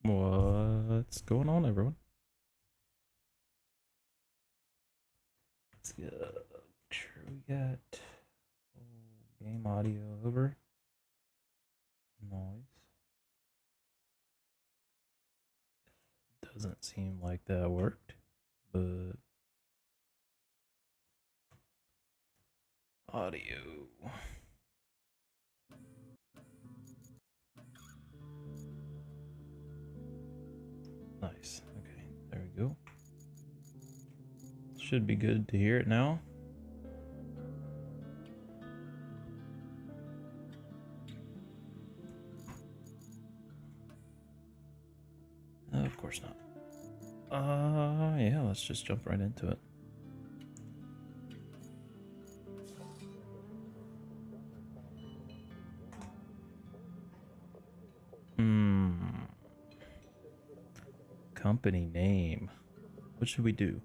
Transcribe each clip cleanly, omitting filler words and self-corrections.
What's going on, everyone? Let's get sure we got game audio over. Noise. Doesn't seem like that worked, but audio. Nice. Okay, there we go. Should be good to hear it now. Of course not. Yeah, let's just jump right into it. Company name. What should we do?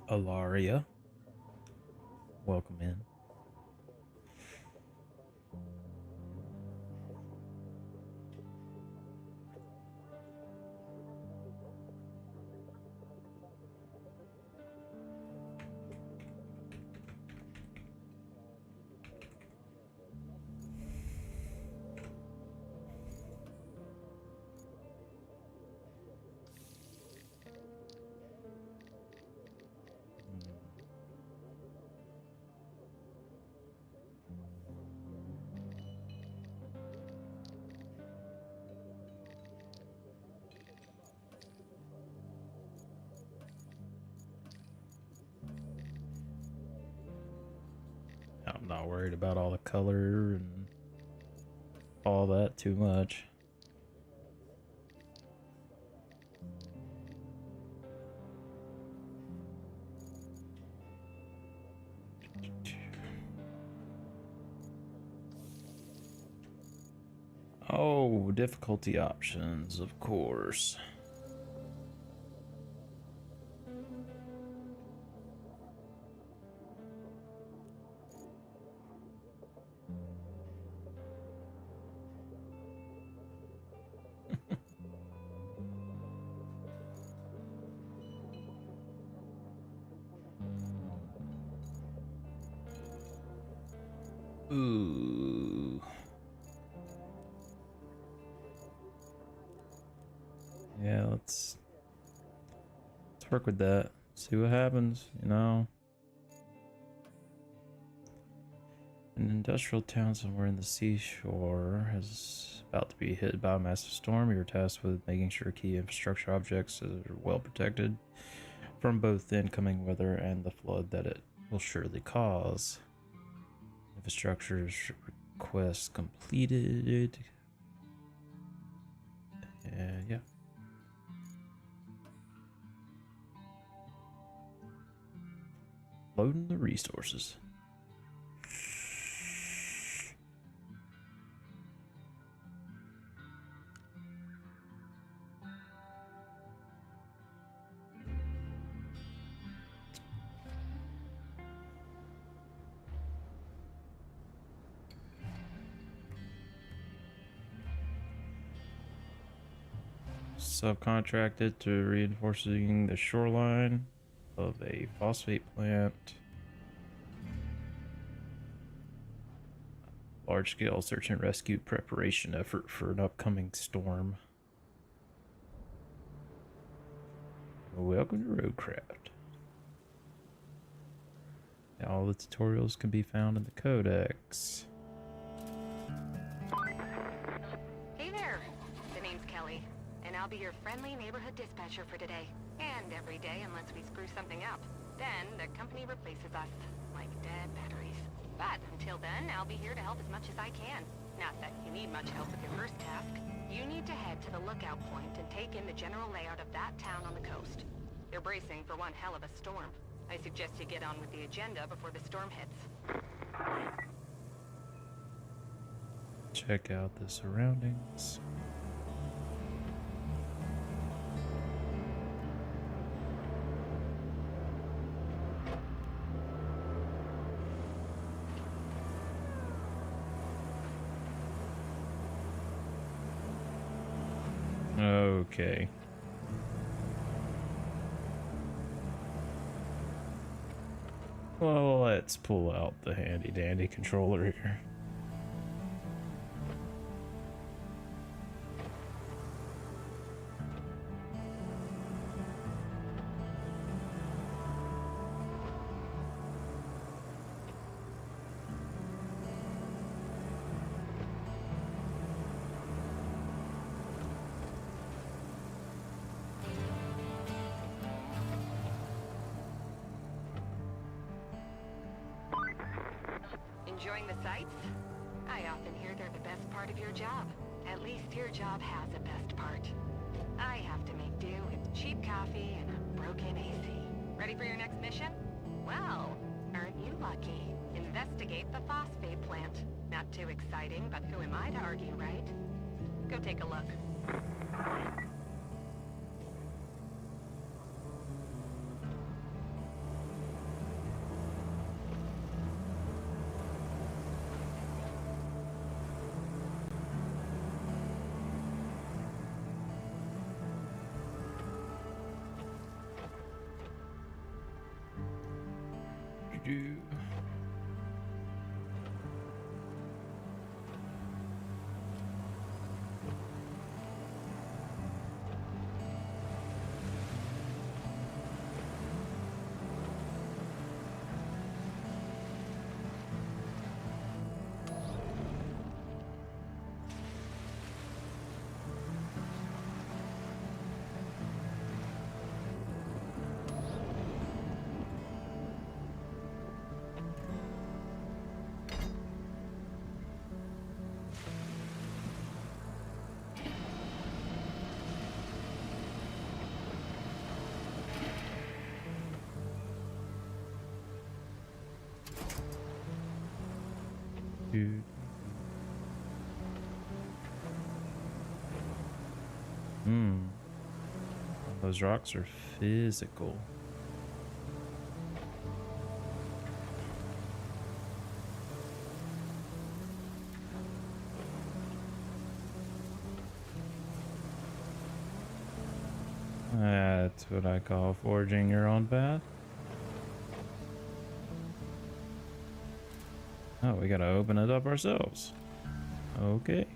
Alaria. Welcome in. I'm not worried about all the color and all that too much. Oh, difficulty options, of course. Ooh. Yeah, let's work with that. See what happens, you know. An industrial town somewhere in the seashore is about to be hit by a massive storm. You're tasked with making sure key infrastructure objects are well protected from both the incoming weather and the flood that it will surely cause. Infrastructure request completed. Yeah. Loading the resources. Subcontracted to reinforcing the shoreline of a phosphate plant. Large-scale search and rescue preparation effort for an upcoming storm. Welcome to Roadcraft. All the tutorials can be found in the codex. Hey there, the name's Kelly, and I'll be your friendly neighborhood dispatcher for today. And every day unless we screw something up. Then the company replaces us, like dead batteries. But until then, I'll be here to help as much as I can. Not that you need much help with your first task. You need to head to the lookout point and take in the general layout of that town on the coast. They're bracing for one hell of a storm. I suggest you get on with the agenda before the storm hits. Check out the surroundings. Okay. Well, let's pull out the handy dandy controller here. Enjoying the sights? I often hear they're the best part of your job. At least your job has a best part. I have to make do with cheap coffee and a broken AC. Ready for your next mission? Well, aren't you lucky? Investigate the phosphate plant. Not too exciting, but who am I to argue, right? Go take a look. Do. Dude. Those rocks are physical. That's what I call forging your own path. Oh, we gotta open it up ourselves. Okay.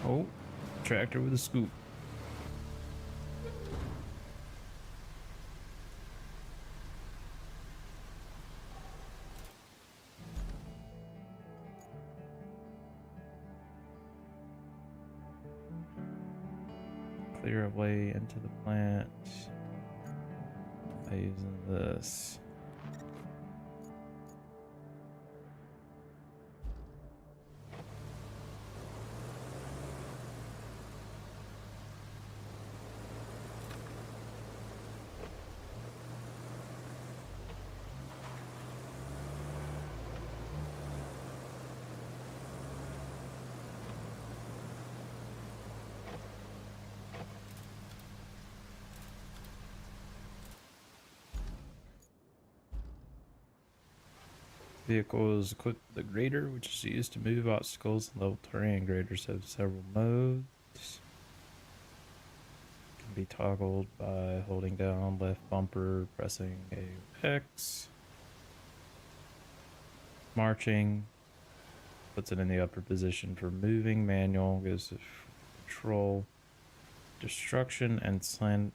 Oh, tractor with a scoop. Clear a way into the plant by using this. Vehicle is equipped with a grader, which is used to move obstacles and level terrain. Graders have several modes. Can be toggled by holding down left bumper, pressing X. Marching puts it in the upper position for moving. Manual gives it control. Destruction and sand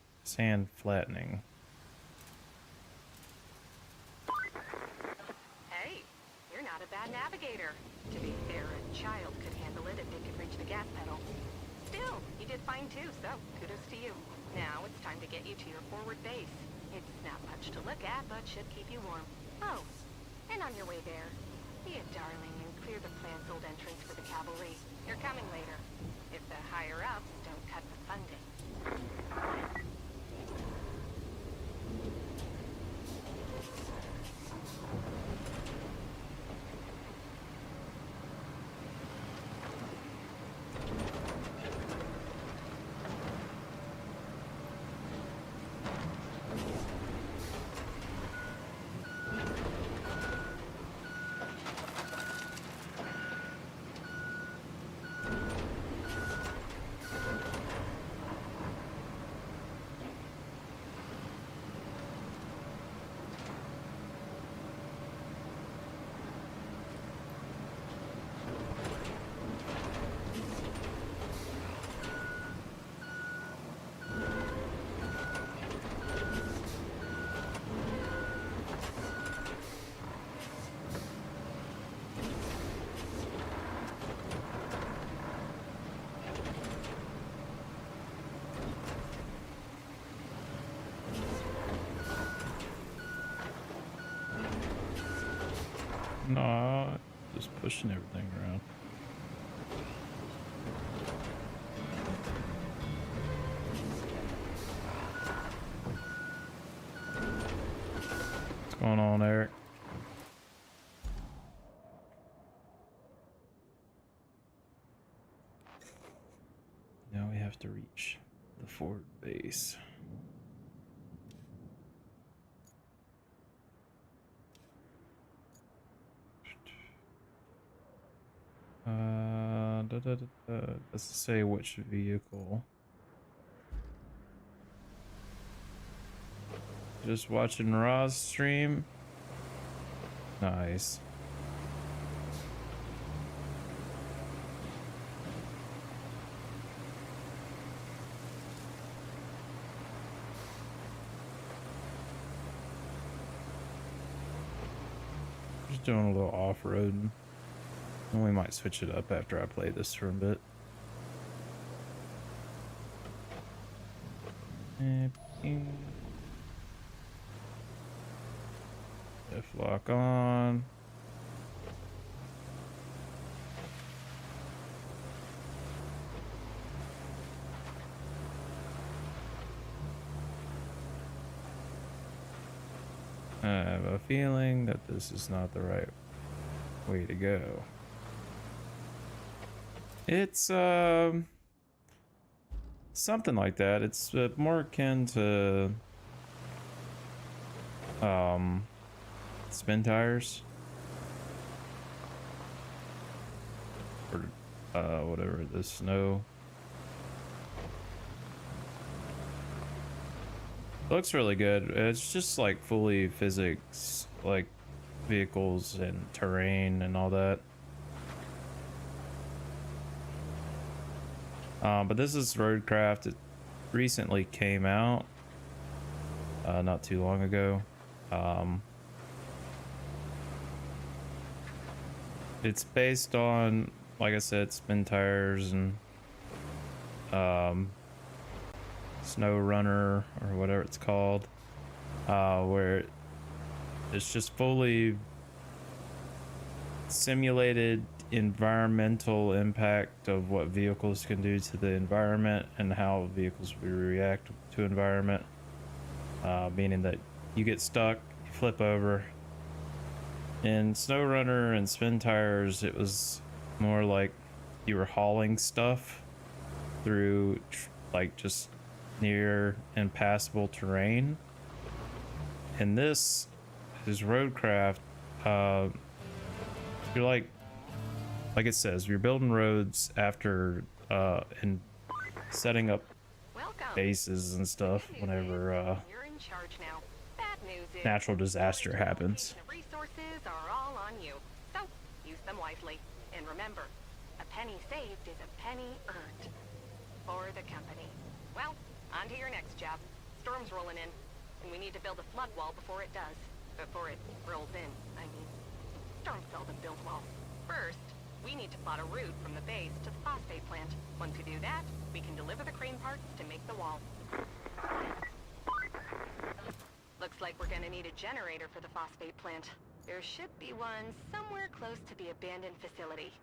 flattening. Navigator. To be fair, a child could handle it if they could reach the gas pedal. Still, you did fine too, so kudos to you. Now it's time to get you to your forward base. It's not much to look at, but should keep you warm. Oh, and on your way there, be a darling and clear the plant's old entrance for the cavalry. You're coming later, if the higher-ups don't cut the funding. No, just pushing everything around. What's going on, Eric? Now we have to reach the fort base. Let's say which vehicle. Just watching Ra's stream. Nice. Just doing a little off-roading. And we might switch it up after I play this for a bit. F-lock on. I have a feeling that this is not the right way to go. It's something like that. It's more akin to spin tires or whatever, the snow. It looks really good. It's just like fully physics, like vehicles and terrain and all that. But this is Roadcraft. It recently came out, not too long ago. It's based on, like I said, spin tires and Snow Runner or whatever it's called, where it's just fully simulated environmental impact of what vehicles can do to the environment and how vehicles will react to environment, meaning that you get stuck, you flip over. In Snow Runner and spin tires, it was more like you were hauling stuff through like just near impassable terrain. And this is Roadcraft. You're like it says, you're building roads after and setting up bases and stuff whenever You're in charge now. Bad news is natural disaster happens. resources are all on you. So use them wisely. And remember, a penny saved is a penny earned. For the company. Well, on to your next job. Storm's rolling in, and we need to build a flood wall before it does. Before it rolls in, I mean. Storms seldom build walls. First, we need to plot a route from the base to the phosphate plant. Once we do that, we can deliver the crane parts to make the wall. Looks like we're gonna need a generator for the phosphate plant. There should be one somewhere close to the abandoned facility.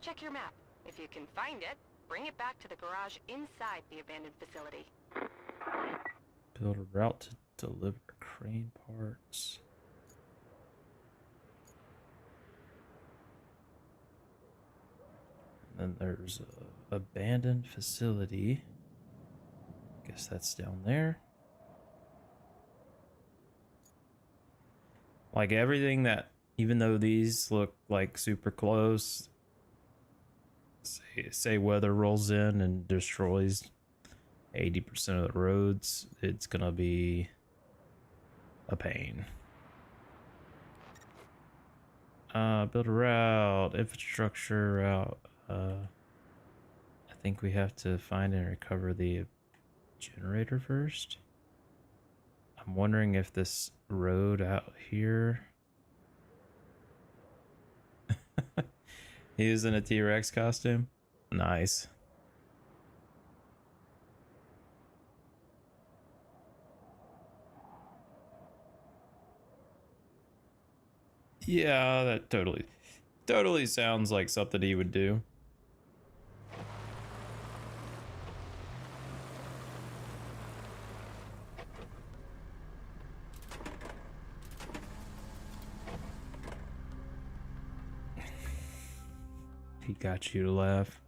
Check your map. If you can find it, bring it back to the garage inside the abandoned facility. Build a route to deliver crane parts. And then there's a abandoned facility. Guess that's down there. Like everything that, even though these look like super close, say weather rolls in and destroys 80% of the roads, it's gonna be a pain. Build a route, infrastructure route. I think we have to find and recover the generator first. I'm wondering if this road out here. He was in a T-Rex costume. Nice. Yeah, that totally sounds like something he would do. He got you to laugh.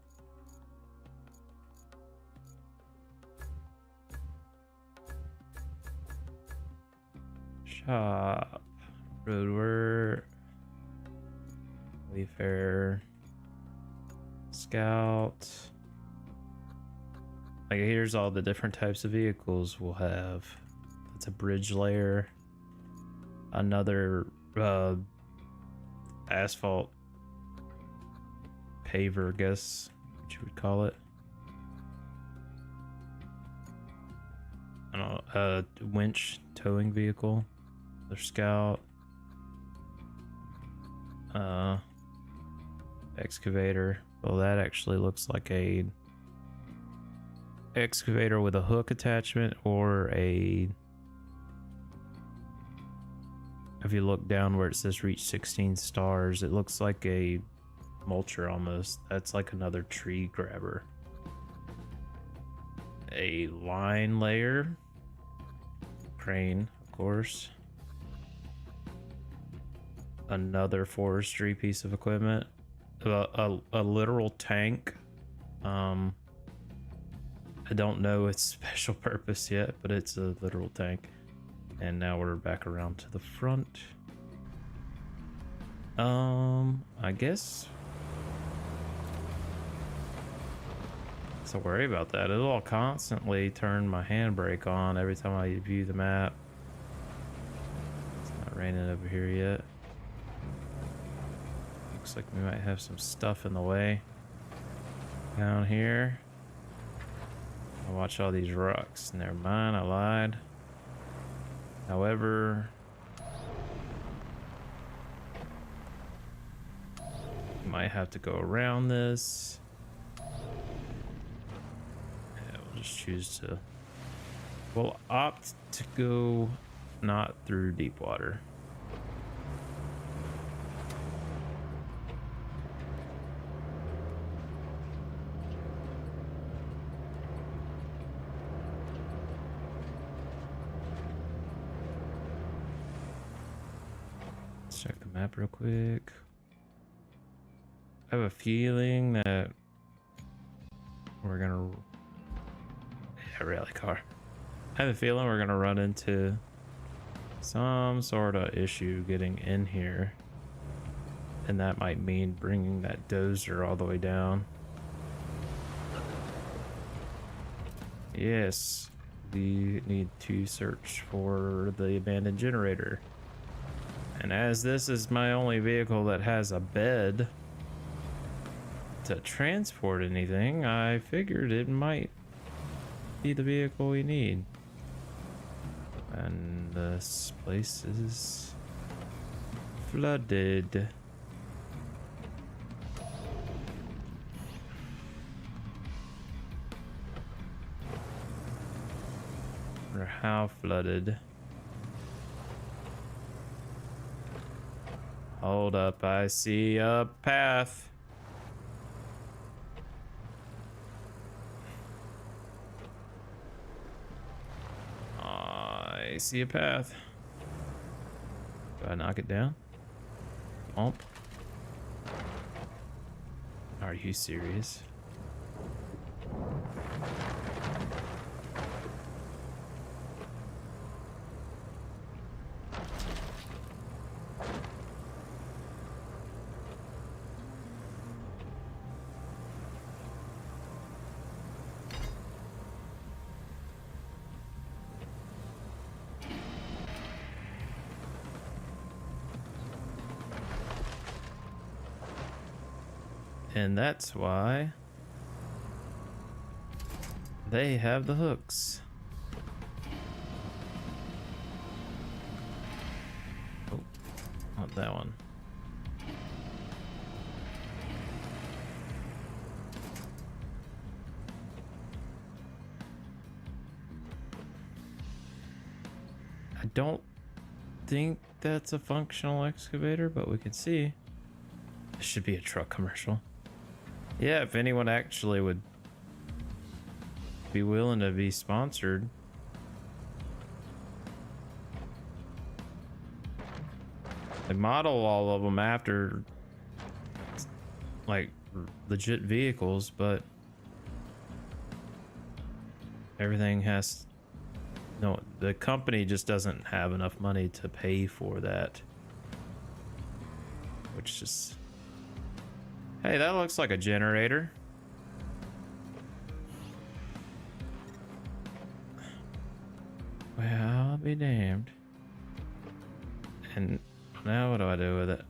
Shop. Roadwork. Wayfarer. Scout. Like here's all the different types of vehicles we'll have. That's a bridge layer. Another asphalt paver, I guess what you would call it. I don't know, winch towing vehicle. Their scout. Excavator. Well, that actually looks like a excavator with a hook attachment, or a, if you look down where it says reach 16 stars, it looks like a mulcher almost. That's like another tree grabber. A line layer. Crane, of course. Another forestry piece of equipment. A literal tank. I don't know its special purpose yet, but it's a literal tank. And now we're back around to the front. I guess. So worry about that. It'll constantly turn my handbrake on every time I view the map. It's not raining over here yet. Looks like we might have some stuff in the way down here. I watch all these rocks. Never mind, I lied. However, you might have to go around this. Yeah, we'll just choose to. We'll opt to go not through deep water. Check the map real quick. I have a feeling that we're gonna, yeah, rally car. I have a feeling we're gonna run into some sort of issue getting in here, and that might mean bringing that dozer all the way down. Yes, we need to search for the abandoned generator. And as this is my only vehicle that has a bed to transport anything, I figured it might be the vehicle we need. And this place is flooded. Or how flooded? Hold up, I see a path. I see a path. Do I knock it down? Bump. Are you serious? And that's why they have the hooks. Oh, not that one. I don't think that's a functional excavator, but we can see. This should be a truck commercial. Yeah, if anyone actually would be willing to be sponsored. They model all of them after like legit vehicles, but everything has no, the company just doesn't have enough money to pay for that, which just, hey, that looks like a generator. Well, I'll be damned. And now what do I do with it?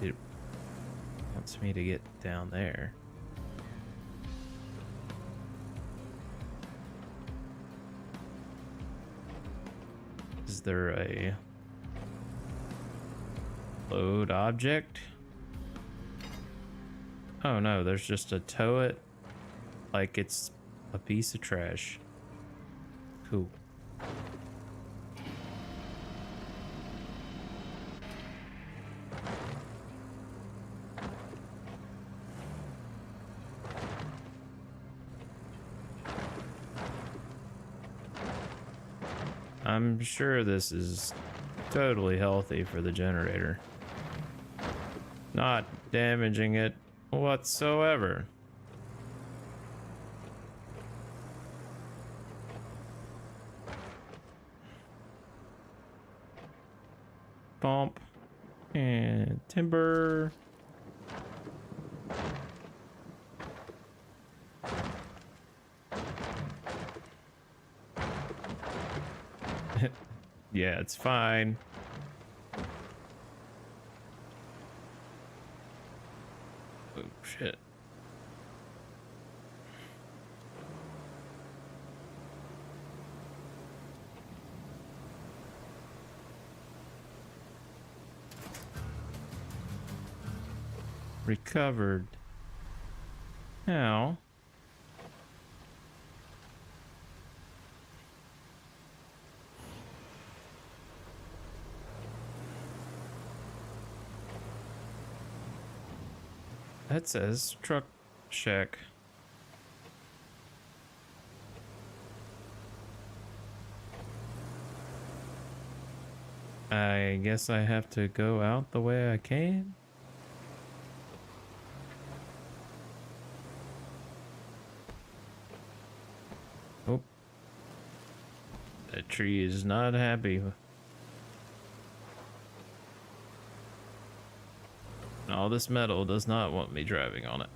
It wants me to get down there. Is there a load object? Oh no, there's just a tow it like it's a piece of trash. Cool. I'm sure this is totally healthy for the generator. Not damaging it whatsoever. Bump and timber. Yeah, it's fine. Oh shit. Recovered. Now. That says truck shack. I guess I have to go out the way I came. Oh. That tree is not happy. All this metal does not want me driving on it.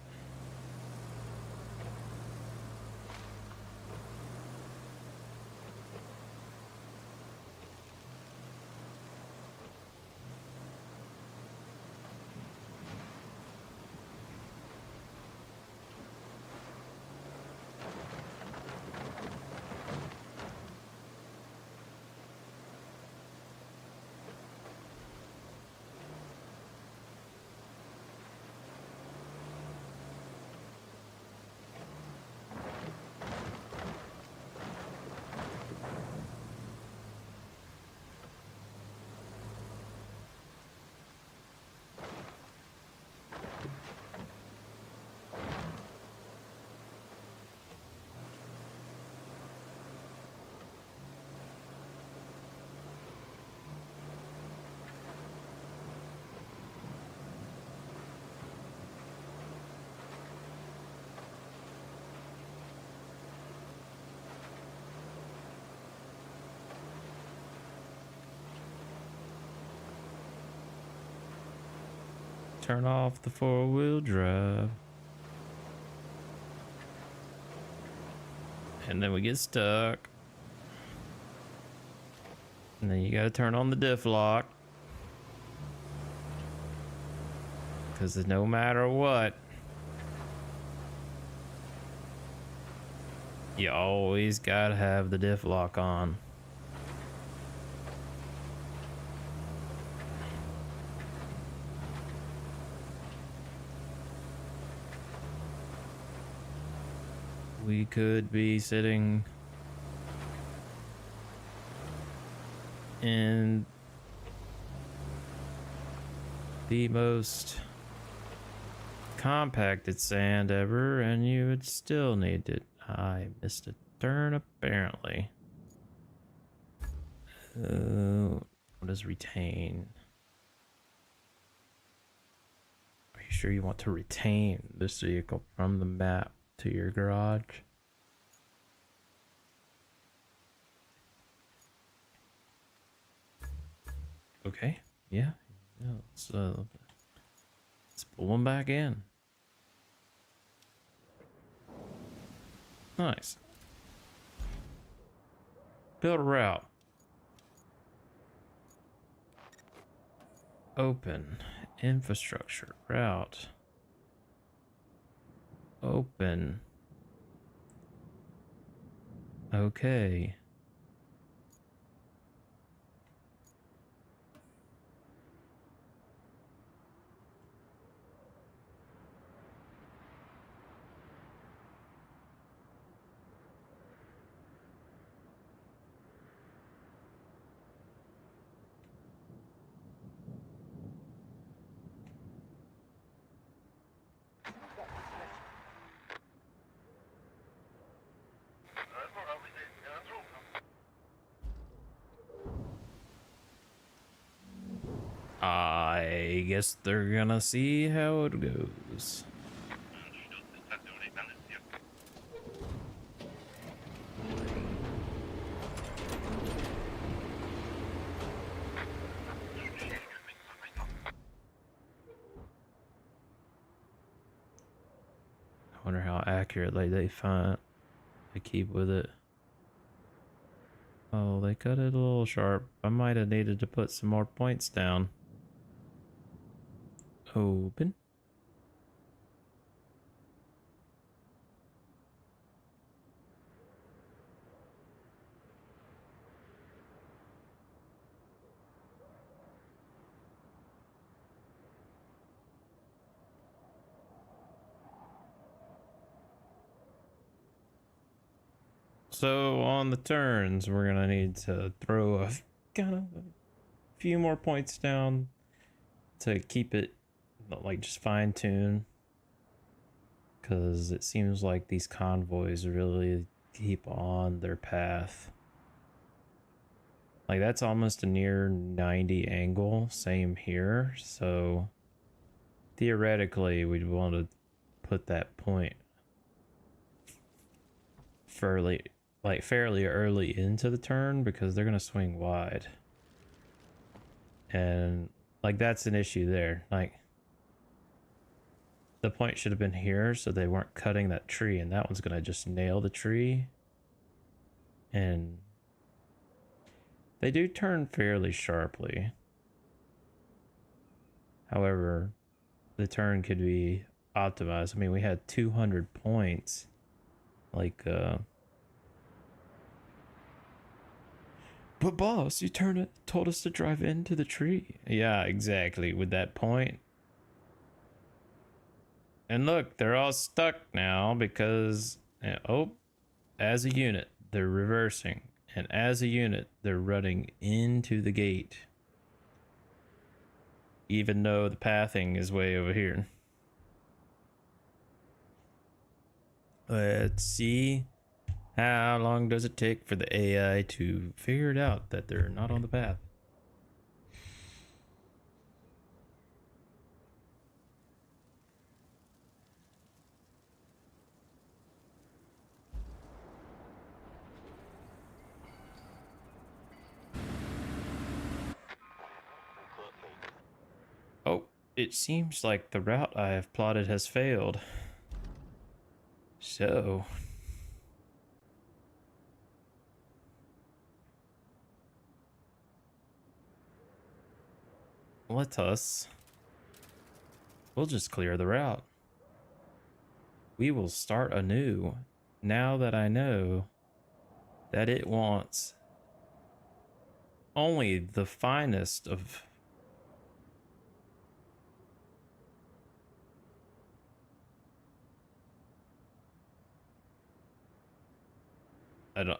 Turn off the 4-wheel drive. And then we get stuck. And then you gotta turn on the diff lock. Because no matter what, you always gotta have the diff lock on. We could be sitting in the most compacted sand ever, and you would still need it. I missed a turn, apparently. What does retain? Are you sure you want to retain this vehicle from the map to your garage? Okay, yeah, let's pull them back in. Nice. Build a route. Open. Infrastructure. Route. Open. Okay. I guess they're gonna see how it goes. I wonder how accurately they keep with it. Oh, they cut it a little sharp. I might have needed to put some more points down. Open. So on the turns, we're gonna need to throw a few more points down to keep it like just fine tune, because it seems like these convoys really keep on their path. Like that's almost a near 90 angle, same here. So theoretically, we'd want to put that point fairly early into the turn, because they're gonna swing wide, and like that's an issue there. Like the point should have been here so they weren't cutting that tree, and that one's gonna just nail the tree. And they do turn fairly sharply. However, the turn could be optimized. I mean, we had 200 points. Like, but boss, you told us to drive into the tree. Yeah, exactly. With that point. And look, they're all stuck now because, oh, as a unit, they're reversing. And as a unit, they're running into the gate. Even though the pathing is way over here. Let's see. How long does it take for the AI to figure it out that they're not on the path? Oh, It seems like the route I have plotted has failed. So, let us. We'll just clear the route. We will start anew now that I know that it wants only the finest of.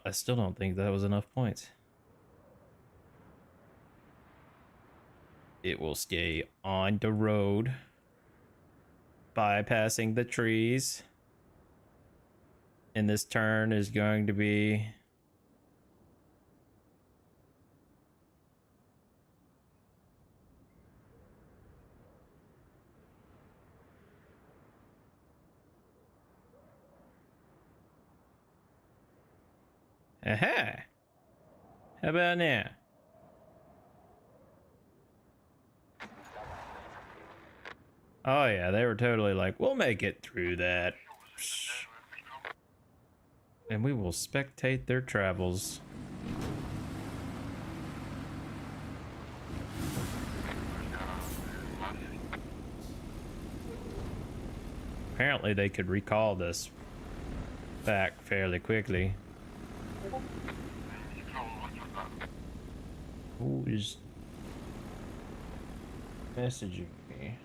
I still don't think that was enough points. It will stay on the road, bypassing the trees. And this turn is going to be aha. How about now? Oh yeah, they were totally like, we'll make it through that. And we will spectate their travels. Apparently they could recall this back fairly quickly. Who is messaging me?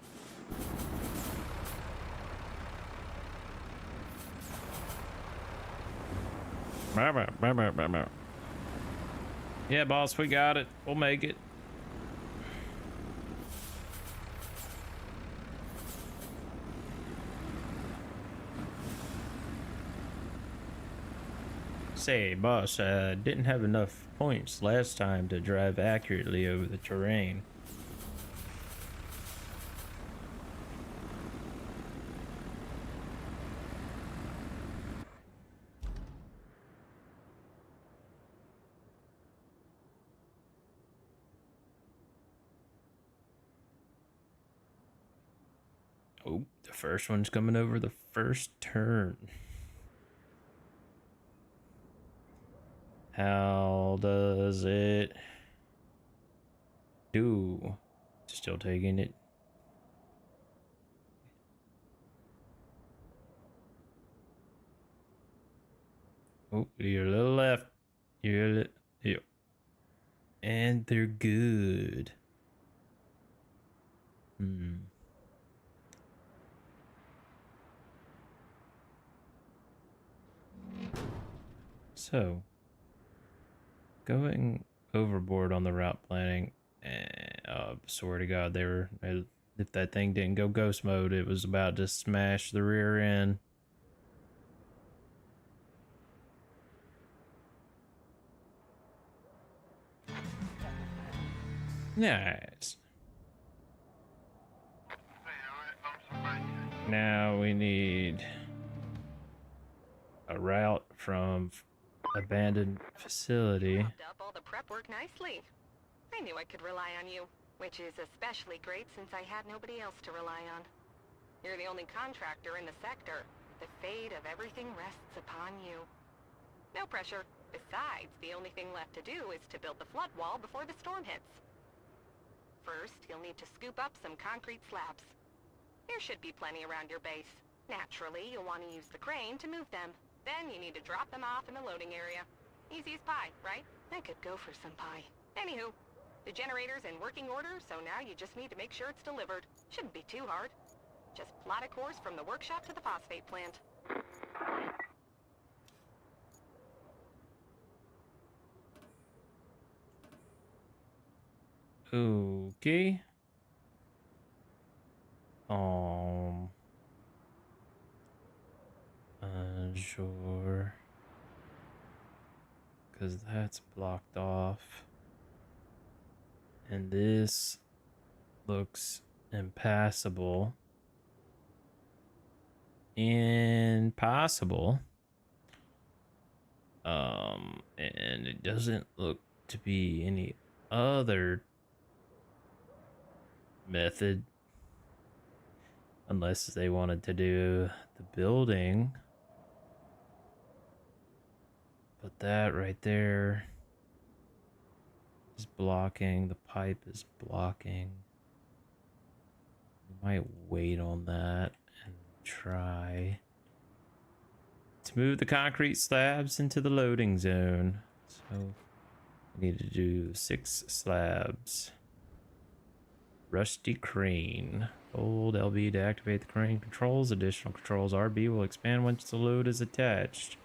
Yeah, boss, we got it. We'll make it. Say, boss, I didn't have enough points last time to drive accurately over the terrain. Oh, the first one's coming over the first turn. How does it do? Still taking it. Oh, you're a little left. You're a little, yeah. And they're good. So, going overboard on the route planning. Swear to God, they were. If that thing didn't go ghost mode, it was about to smash the rear end. Nice. Now we need a route from abandoned facility. Wrapped up all the prep work nicely. I knew I could rely on you, which is especially great since I had nobody else to rely on. You're the only contractor in the sector. The fate of everything rests upon you. No pressure. Besides, the only thing left to do is to build the flood wall before the storm hits. First, you'll need to scoop up some concrete slabs. There should be plenty around your base. Naturally, you'll want to use the crane to move them. Then you need to drop them off in the loading area. Easy as pie, right? I could go for some pie. Anywho, the generator's in working order, so now you just need to make sure it's delivered. Shouldn't be too hard. Just plot a course from the workshop to the phosphate plant. Okay. Sure. Because that's blocked off. And this looks impassable. Impossible. And it doesn't look to be any other method Unless they wanted to do the building. But that right there is blocking. The pipe is blocking. We might wait on that and try to move the concrete slabs into the loading zone. So we need to do 6 slabs. Rusty crane. Hold LB to activate the crane controls. Additional controls RB will expand once the load is attached.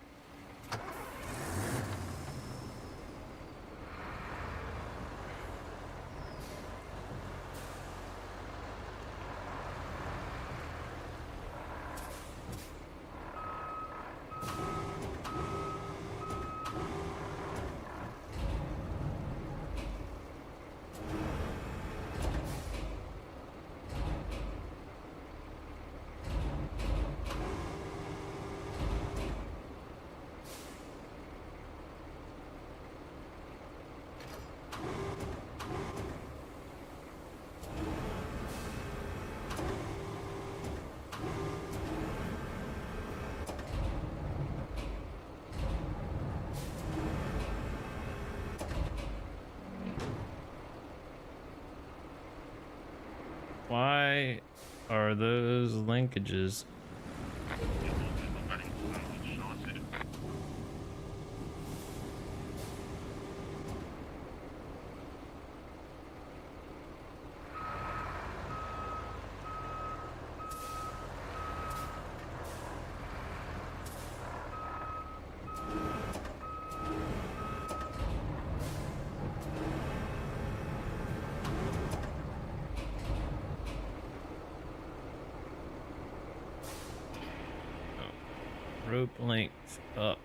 Why are those linkages? Rope length up.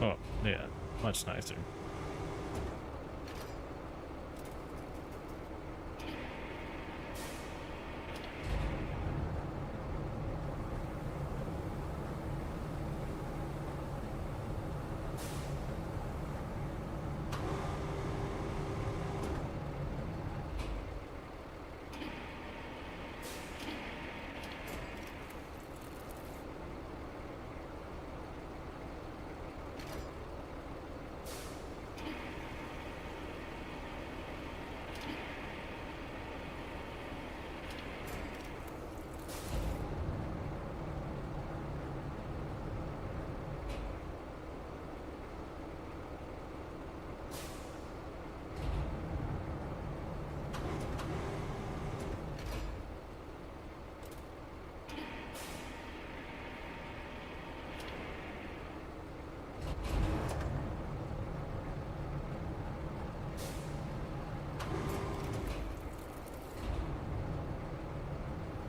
Oh, yeah, much nicer.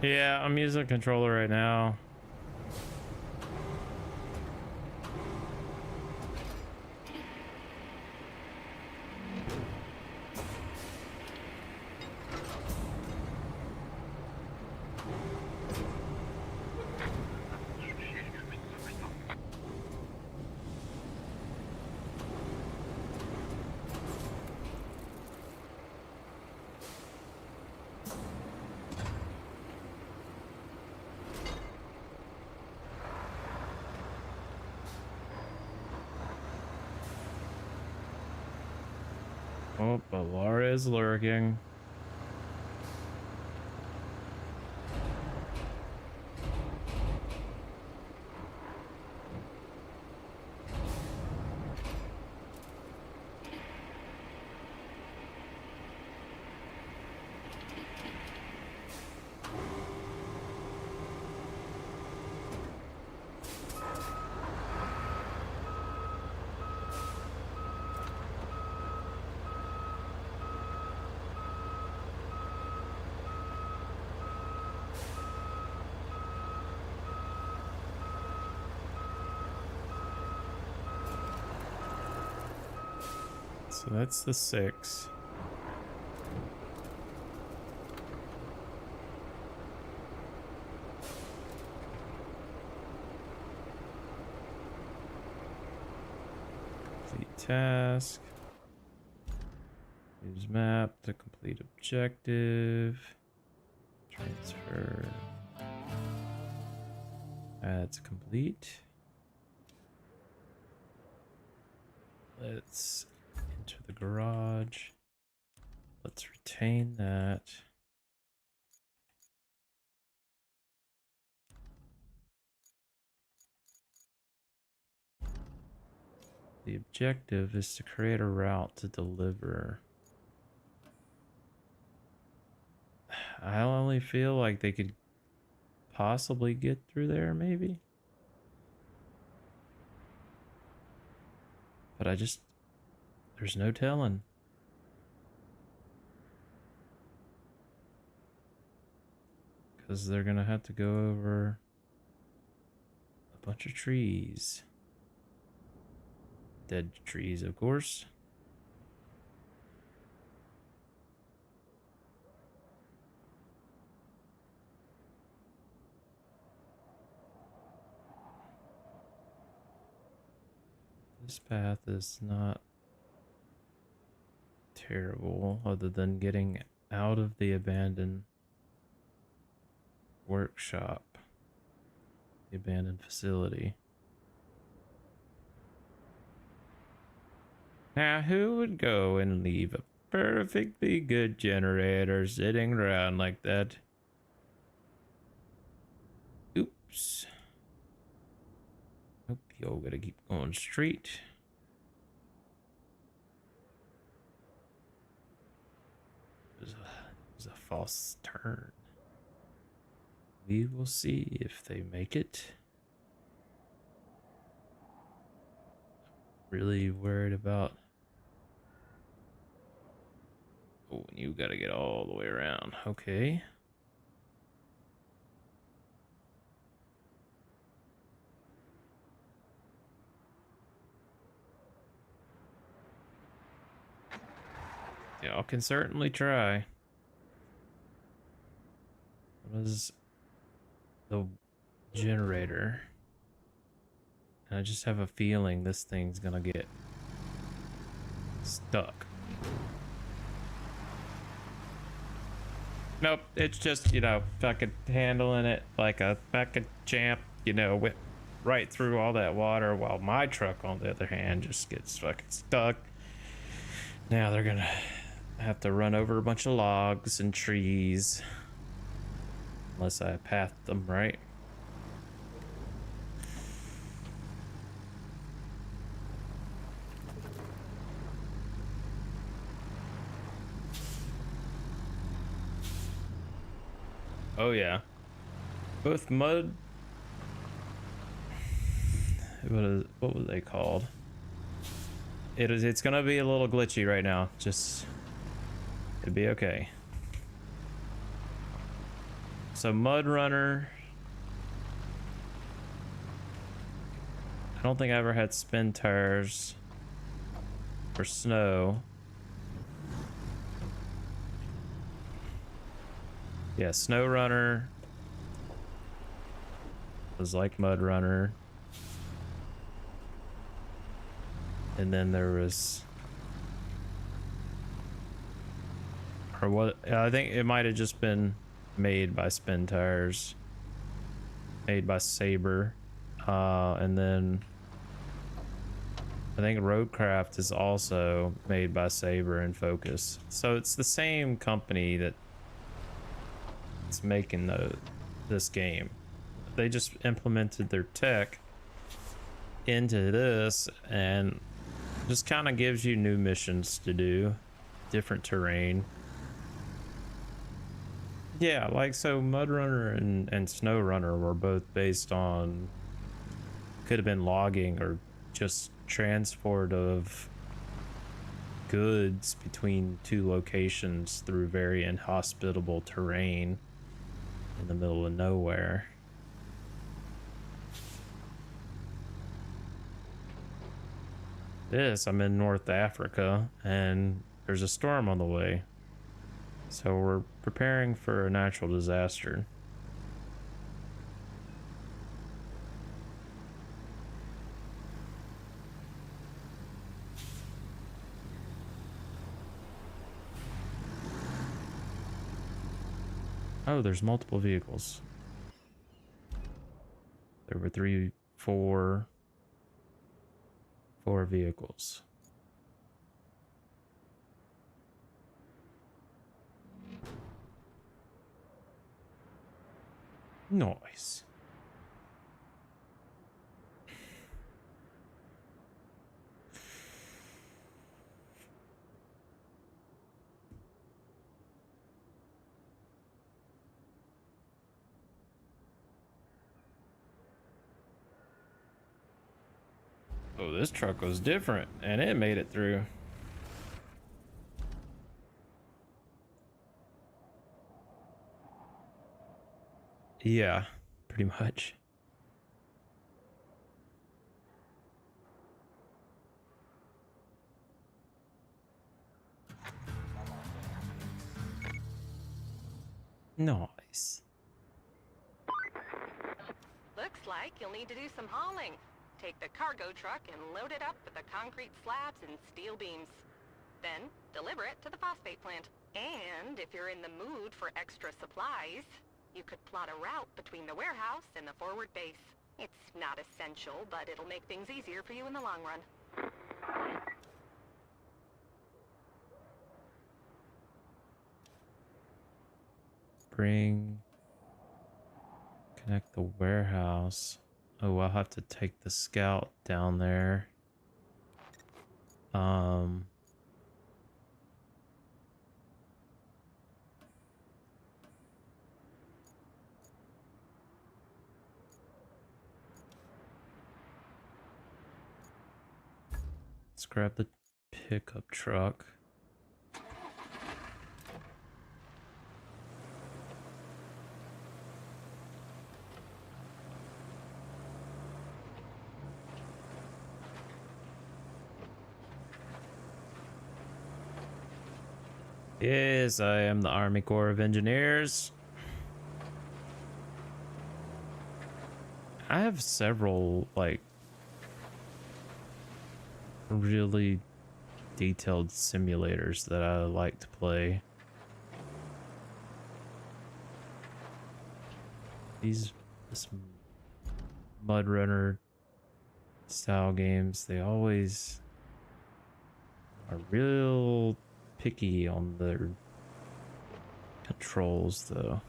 Yeah, I'm using a controller right now. Oh, but Laura is lurking. So that's the 6. Complete task. Use map to complete objective. Transfer. That's complete. Let's enter the garage. Let's retain that. The objective is to create a route to deliver. I only feel like they could possibly get through there, maybe. But there's no telling. Because they're gonna have to go over a bunch of trees. Dead trees, of course. This path is not terrible, other than getting out of the abandoned workshop, the abandoned facility. Now, who would go and leave a perfectly good generator sitting around like that? Oops. Nope, y'all gotta keep going straight. It was a false turn. We will see if they make it. Really worried about... Oh, and you gotta get all the way around. Okay. Y'all can certainly try. What is the generator? And I just have a feeling this thing's gonna get stuck. Nope, it's just, you know, fucking handling it like a fucking champ, you know, whip right through all that water, while my truck, on the other hand, just gets fucking stuck. Now they're gonna have to run over a bunch of logs and trees. Unless I pathed them right. Oh yeah. Both mud... What were they called? It's gonna be a little glitchy right now. Just... It'd be okay. So Mud Runner... I don't think I ever had spin tires for snow. Yeah, Snow Runner was like Mud Runner. And then there was... Or what? I think it might have just been made by Spin Tires. Made by Saber. And then... I think Roadcraft is also made by Saber and Focus. So it's the same company that it's making this game. They just implemented their tech into this and just kind of gives you new missions to do, different terrain. Yeah, like so Mud Runner and Snow Runner were both based on, could have been logging or just transport of goods between two locations through very inhospitable terrain in the middle of nowhere. this, I'm in North Africa and there's a storm on the way. So we're preparing for a natural disaster. Oh, there's multiple vehicles. There were four vehicles. Nice. Oh, this truck was different and it made it through. Yeah, pretty much. Nice. Looks like you'll need to do some hauling. Take the cargo truck and load it up with the concrete slabs and steel beams. Then, deliver it to the phosphate plant. And if you're in the mood for extra supplies, you could plot a route between the warehouse and the forward base. It's not essential, but it'll make things easier for you in the long run. Connect the warehouse. Oh, I'll have to take the scout down there. Let's grab the pickup truck. Yes, I am the Army Corps of Engineers. I have several, like, really detailed simulators that I like to play. This Mud Runner style games, they always are real picky on their controls, though.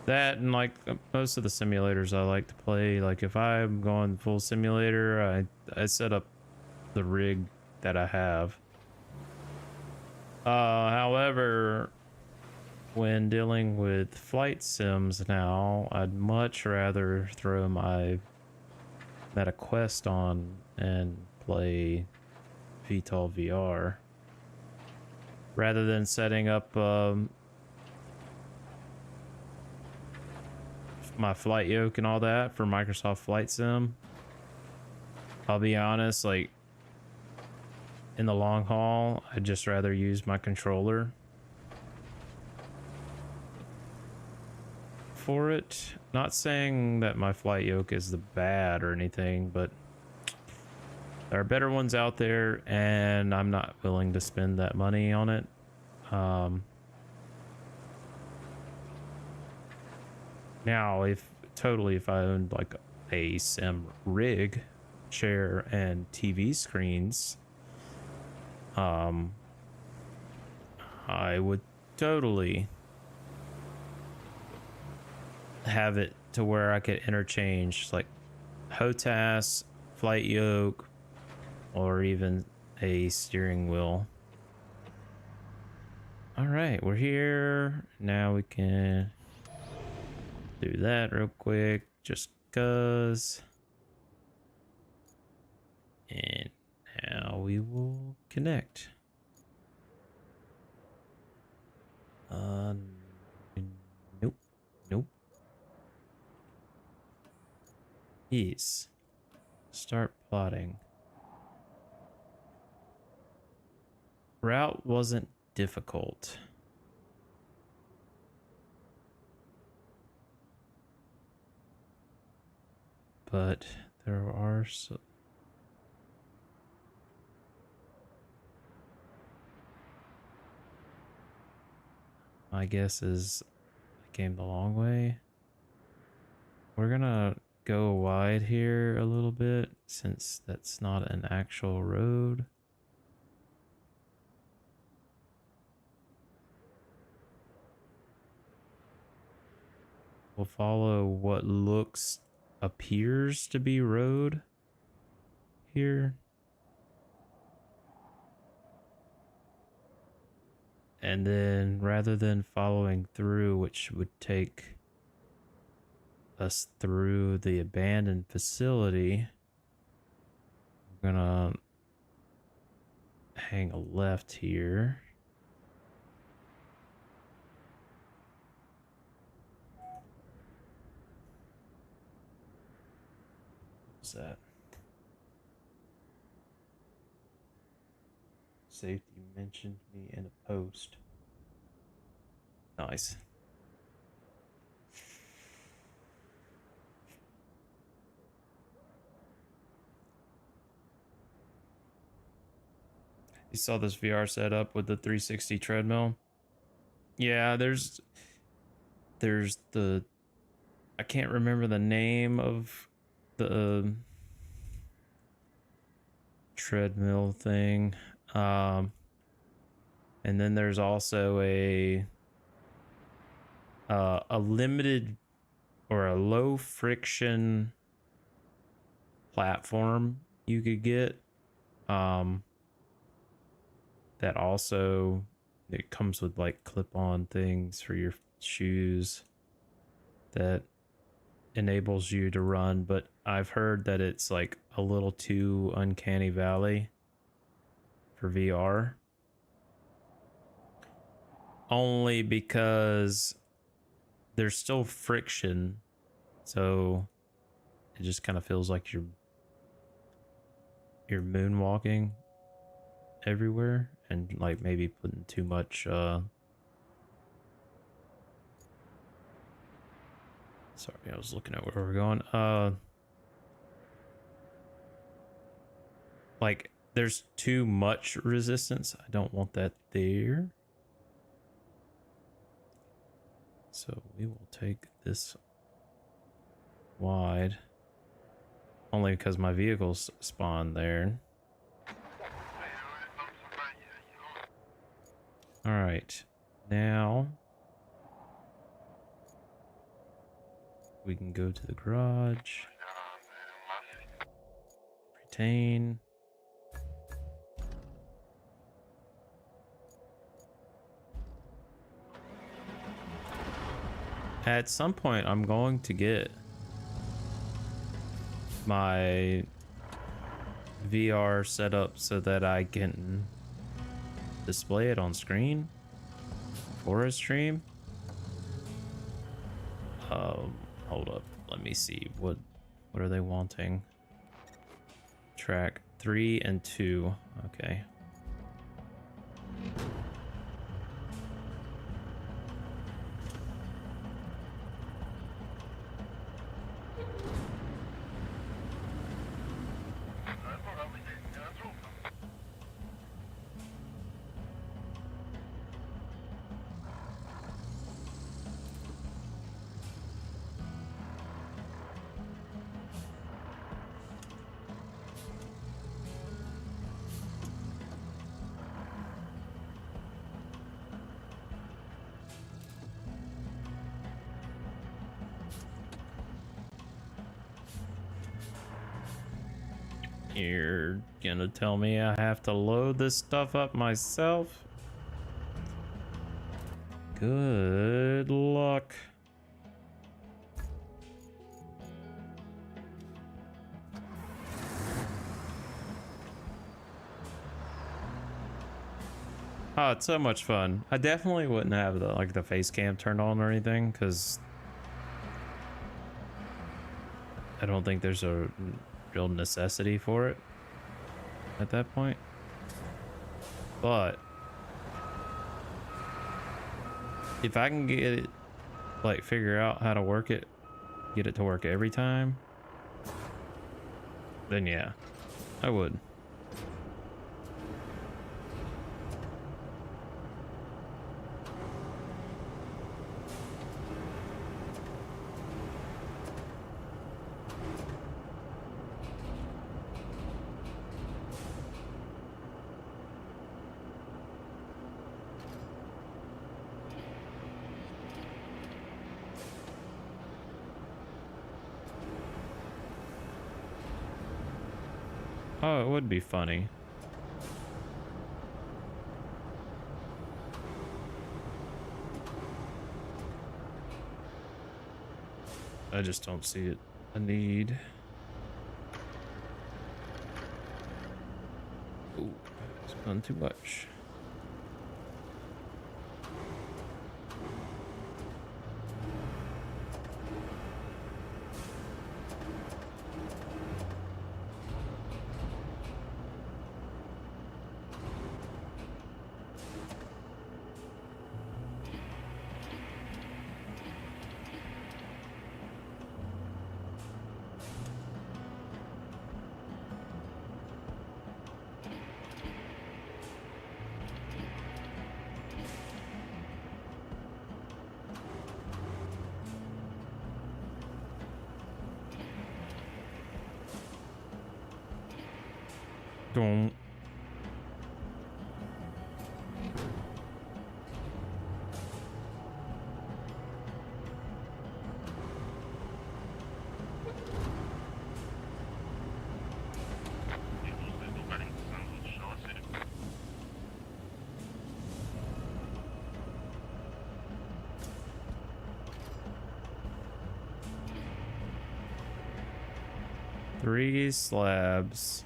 That and like most of the simulators I like to play, like if I'm going full simulator, I set up the rig that I have. However, when dealing with flight sims now, I'd much rather throw my MetaQuest on and play VTOL VR rather than setting up my flight yoke and all that for Microsoft Flight Sim. I'll be honest, like in the long haul, I'd just rather use my controller for it. Not saying that my flight yoke is the bad or anything, but there are better ones out there and I'm not willing to spend that money on it. Now, if I owned like a sim rig, chair, and TV screens, I would totally have it to where I could interchange like HOTAS, flight yoke, or even a steering wheel. All right, we're here. Now we can do that real quick, just cause. And now we will connect. Nope. Yes. Start plotting. Route wasn't difficult. But there are so my guess is I came the long way. We're gonna go wide here a little bit since that's not an actual road. We'll follow what appears to be road here. And then rather than following through, which would take us through the abandoned facility, we're gonna hang a left here. What's that? Safety mentioned me in a post. Nice. You saw this VR setup with the 360 treadmill? Yeah, there's the I can't remember the name of the treadmill thing. And then there's also a limited or a low friction platform you could get. That also, it comes with like clip-on things for your shoes that enables you to run, but I've heard that it's like a little too uncanny valley for VR. Only because there's still friction, so it just kind of feels like you're moonwalking everywhere and like maybe putting too much sorry, I was looking at where we're going. Like there's too much resistance. I don't want that there. So we will take this wide. Only because my vehicles spawn there. Alright. Now we can go to the garage. Retain. At some point, I'm going to get my VR set up so that I can display it on screen for a stream. Hold up. Let me see. What are they wanting? Track 3 and 2. Okay. You're gonna tell me I have to load this stuff up myself? Good luck. Oh, it's so much fun. I definitely wouldn't have the face cam turned on or anything, because I don't think there's a real necessity for it at that point. But if I can get it, like figure out how to work it, get it to work every time, then yeah, I would. Oh, it would be funny. I just don't see it a need. Ooh, it's gone too much. Don't. Three slabs.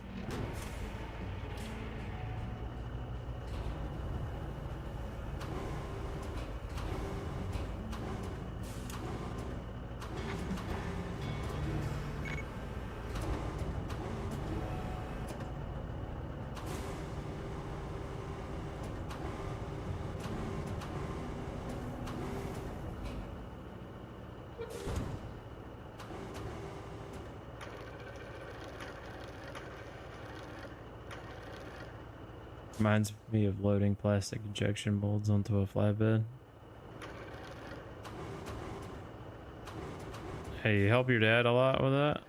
Reminds me of loading plastic injection molds onto a flatbed. Hey, you help your dad a lot with that?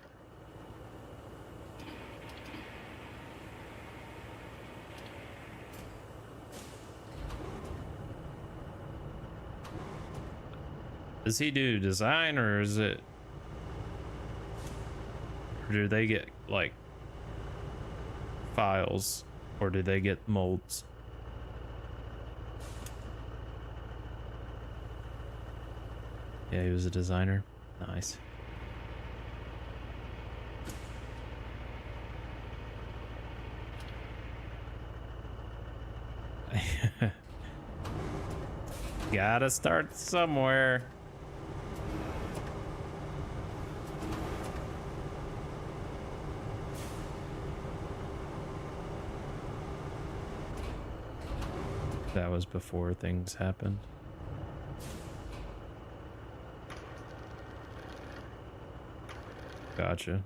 Does he do design, or is it, or do they get like files, or do they get molds? Yeah, he was a designer. Nice. Gotta start somewhere. That was before things happened. Gotcha.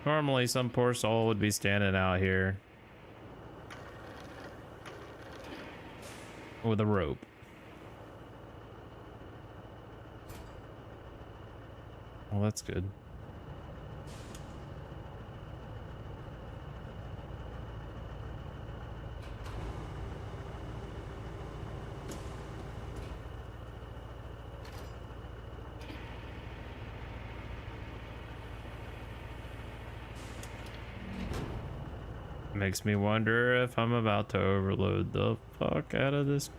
Normally, some poor soul would be standing out here with a rope. Well, that's good. Makes me wonder if I'm about to overload the fuck out of this.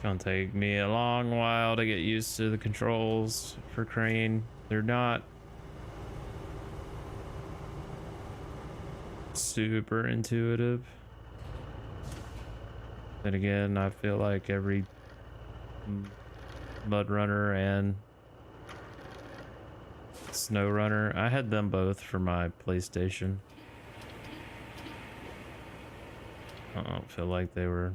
gonna take me a long while to get used to the controls for crane. They're not super intuitive. Then again, I feel like every Mud Runner and Snow Runner, I had them both for my PlayStation. I don't feel like they were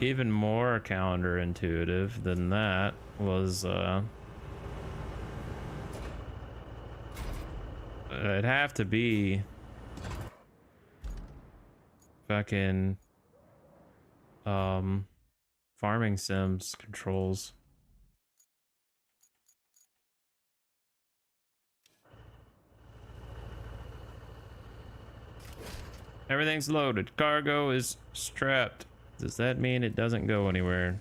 even more counterintuitive than that was it'd have to be fucking farming sims controls. Everything's loaded. Cargo is strapped. Does that mean it doesn't go anywhere?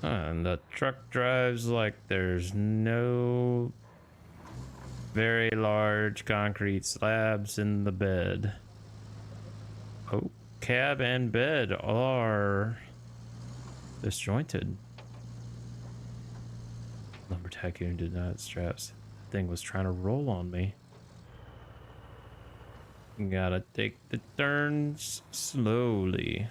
And the truck drives like there's no very large concrete slabs in the bed. Oh, cab and bed are disjointed. Lumber tycoon did not straps. Thing was trying to roll on me. Gotta take the turns slowly.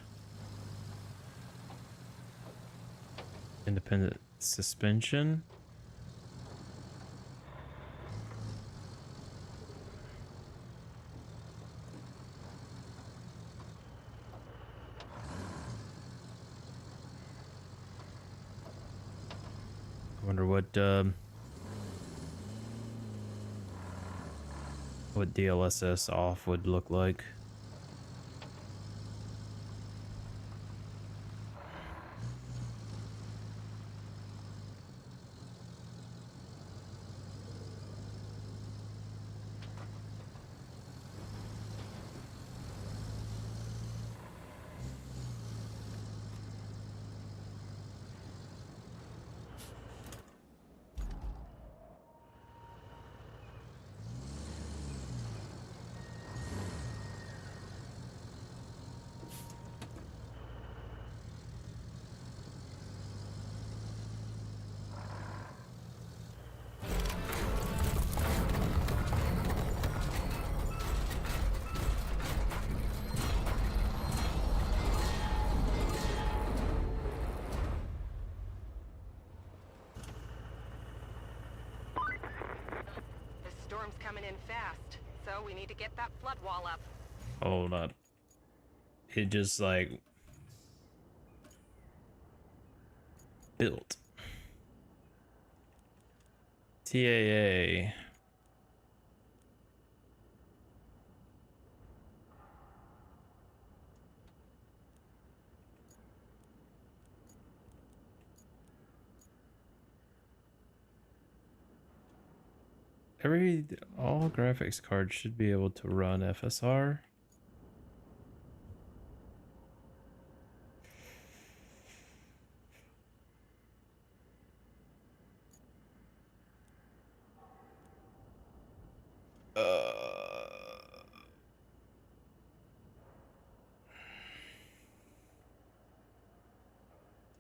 Independent suspension. I wonder what DLSS off would look like. Coming in fast, so we need to get that flood wall up. Hold up. It just like built. TAA. All graphics cards should be able to run FSR.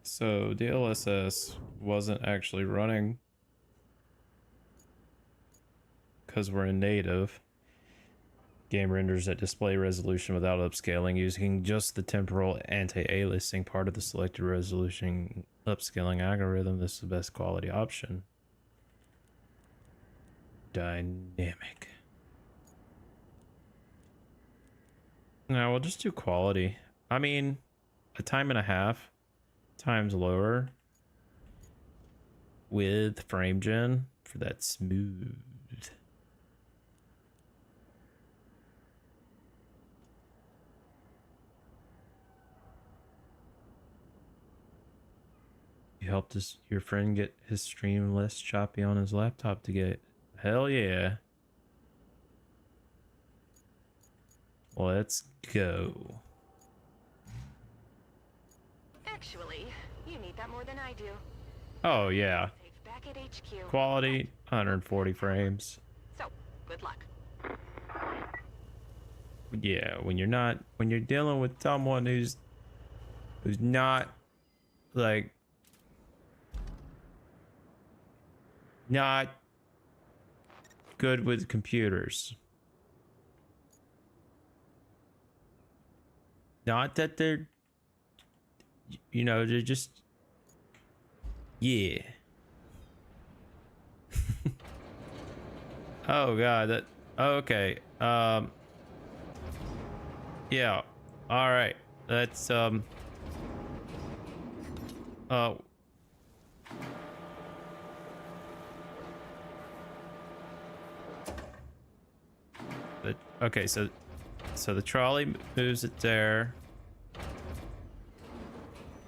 So DLSS wasn't actually running because we're in native. Game renders at display resolution without upscaling using just the temporal anti-aliasing part of the selected resolution upscaling algorithm. This is the best quality option. Dynamic. Now we'll just do quality. I mean, a time and a half times lower with frame gen for that smooth. You helped your friend get his stream less choppy on his laptop to get. Hell yeah. Let's go. Actually, you need that more than I do. Oh yeah, Safe back at HQ. quality 140 frames. So, good luck. Yeah, when you're dealing with someone who's not like not good with computers. Not that they're, you know, they're just, yeah. Oh god, that, okay. Yeah. All right. That's oh, okay, so the trolley moves it there.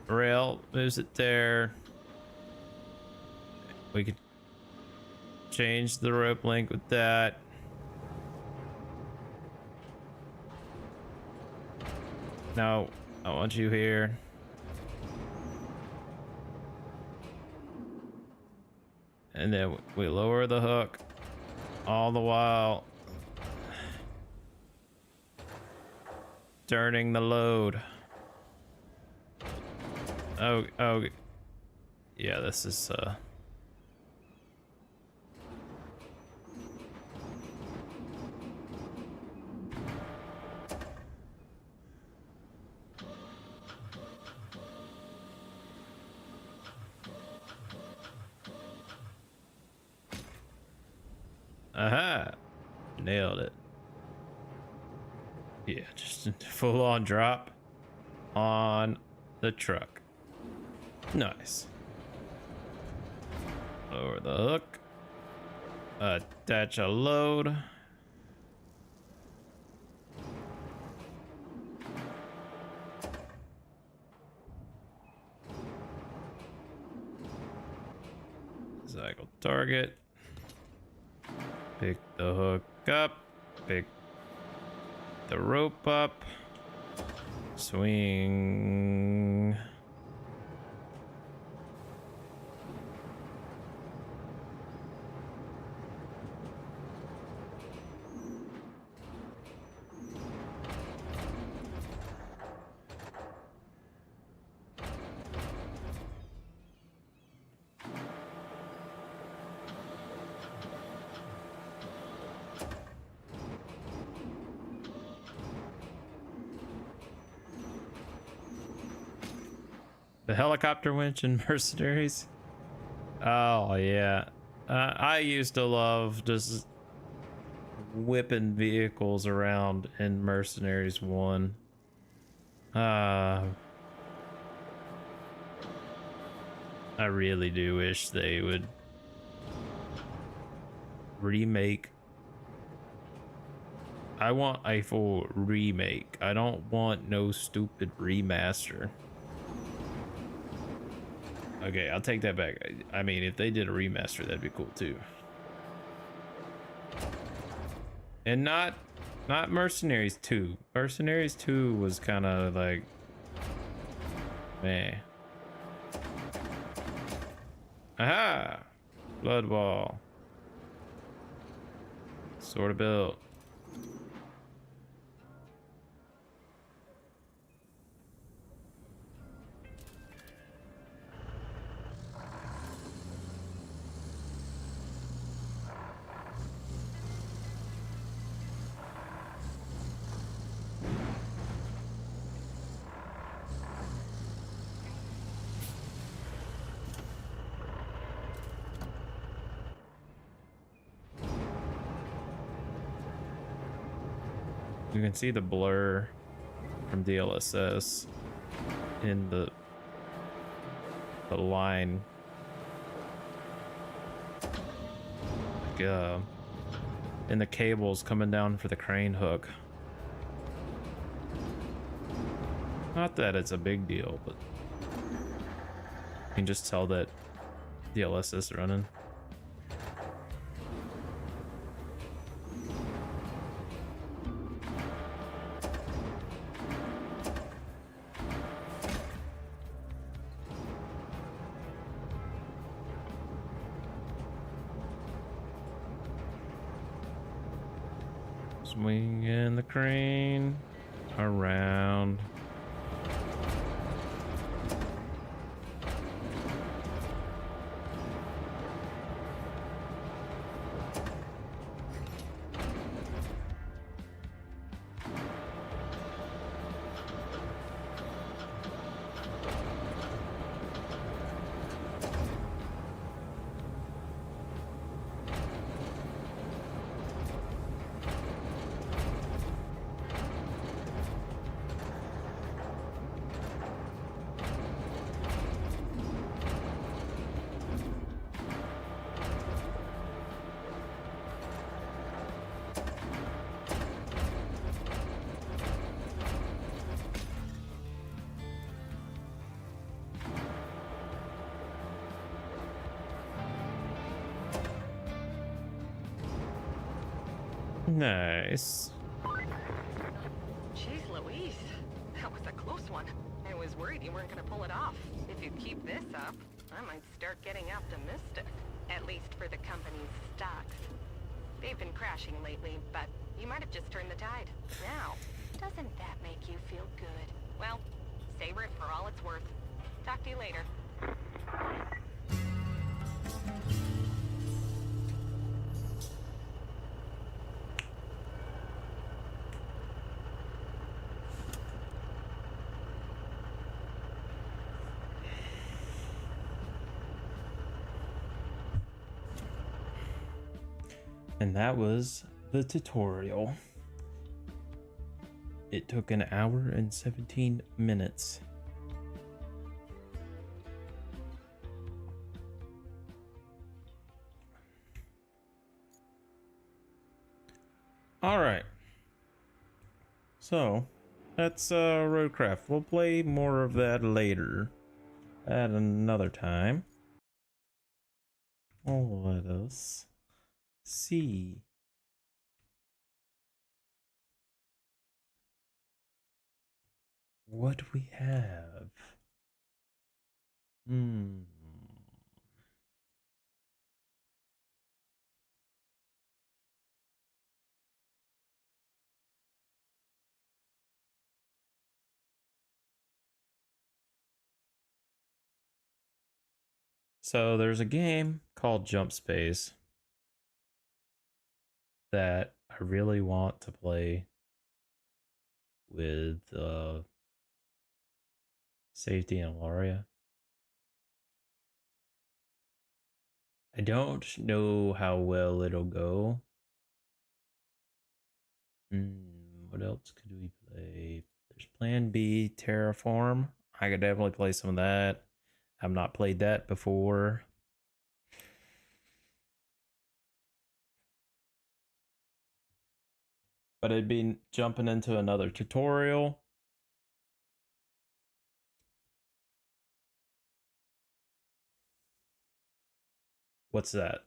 Rail moves it there. We could change the rope link with that. No, I want you here. And then we lower the hook all the while turning the load. Oh, yeah, this is aha, nailed it. Yeah, just a full on drop on the truck. Nice. Lower the hook. Attach a load. Cycle target. Pick the hook up. Pick the rope up. Swing. The helicopter winch in Mercenaries. Oh yeah, I used to love just whipping vehicles around in Mercenaries 1. I really do wish they would remake. I want a full remake. I don't want no stupid remaster. Okay, I'll take that back. I mean, if they did a remaster, that'd be cool too. And not Mercenaries 2. Mercenaries 2 was kind of like, man. Aha! Blood ball. Sort of built. You can see the blur from DLSS in the line, like in the cables coming down for the crane hook. Not that it's a big deal, but you can just tell that DLSS is running. Swinging the crane around. Nice. Jeez Louise, that was a close one. I was worried you weren't gonna pull it off. If you keep this up, I might start getting optimistic. At least for the company's stocks. They've been crashing lately, but you might have just turned the tide. Now, doesn't that make you feel good? Well, savor it for all it's worth. Talk to you later. And that was the tutorial. It took an hour and 17 minutes. All right. So that's Roadcraft. We'll play more of that later at another time. Oh, let us see. What we have. So there's a game called Jump Space that I really want to play with Safety and Laria. I don't know how well it'll go. What else could we play? There's Plan B, Terraform. I could definitely play some of that. I've not played that before. But it'd be jumping into another tutorial. What's that?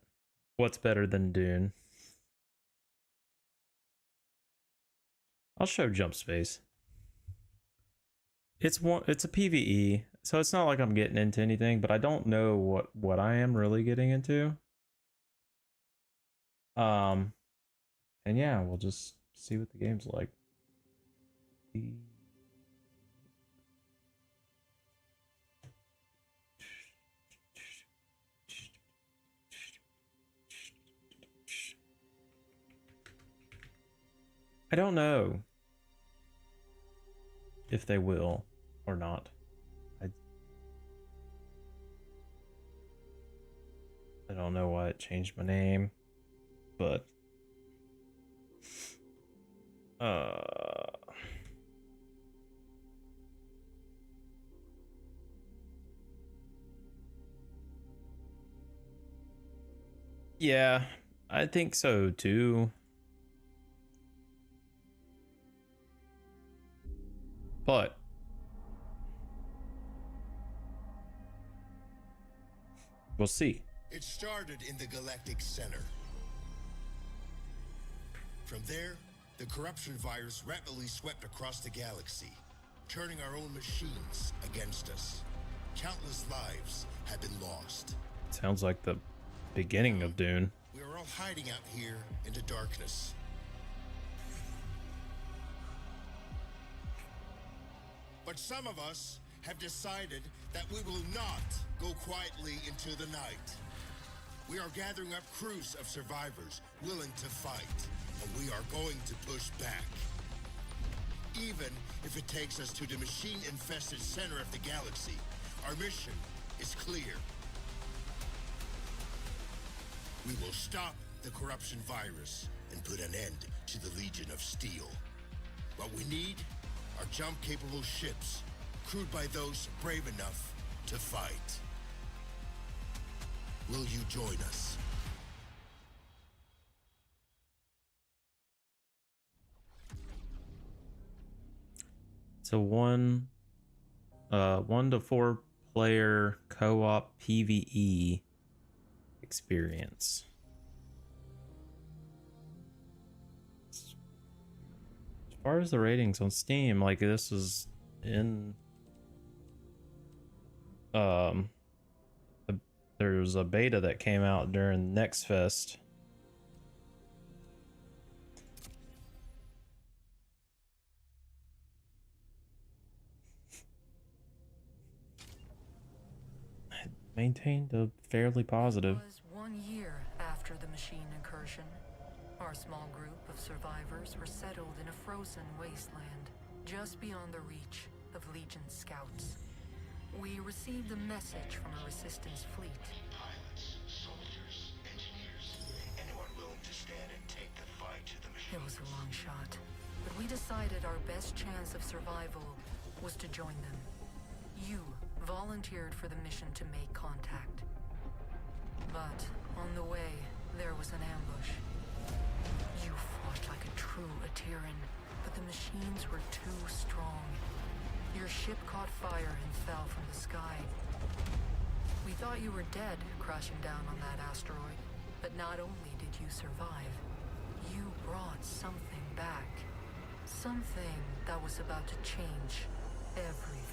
What's better than Dune? I'll show Jump Space. It's a PvE, so it's not like I'm getting into anything, but I don't know what I am really getting into. And yeah, we'll just see what the game's like. I don't know if they will or not. I don't know why it changed my name, but yeah, I think so too. But we'll see. It started in the Galactic Center. From there, the corruption virus rapidly swept across the galaxy, turning our own machines against us. Countless lives have been lost. Sounds like the beginning of Dune. We are all hiding out here in the darkness. But some of us have decided that we will not go quietly into the night. We are gathering up crews of survivors willing to fight, and we are going to push back. Even if it takes us to the machine-infested center of the galaxy, our mission is clear. We will stop the corruption virus and put an end to the Legion of Steel. What we need are jump-capable ships, crewed by those brave enough to fight. Will you join us? It's a 1 to 4 player co-op PvE experience. As far as the ratings on Steam, like this is in there's a beta that came out during Next Fest. Maintained a fairly positive. It was 1 year after the machine incursion. Our small group of survivors were settled in a frozen wasteland, just beyond the reach of Legion scouts. We received a message from a resistance fleet. Pilots, soldiers, engineers, anyone willing to stand and take the fight to the machine. It was a long shot, but we decided our best chance of survival was to join them. You volunteered for the mission to make contact. But on the way, there was an ambush. You fought like a true Atiran, but the machines were too strong. Your ship caught fire and fell from the sky. We thought you were dead, crashing down on that asteroid. But not only did you survive, you brought something back. Something that was about to change everything.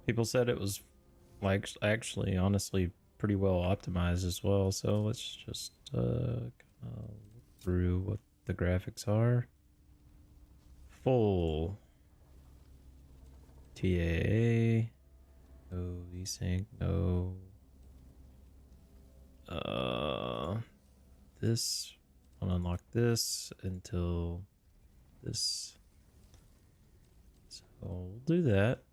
People said it was like actually honestly pretty well optimized as well, so let's just look through what the graphics are. Full TAA, no VSync, no this, I'll unlock this until this, so we'll do that.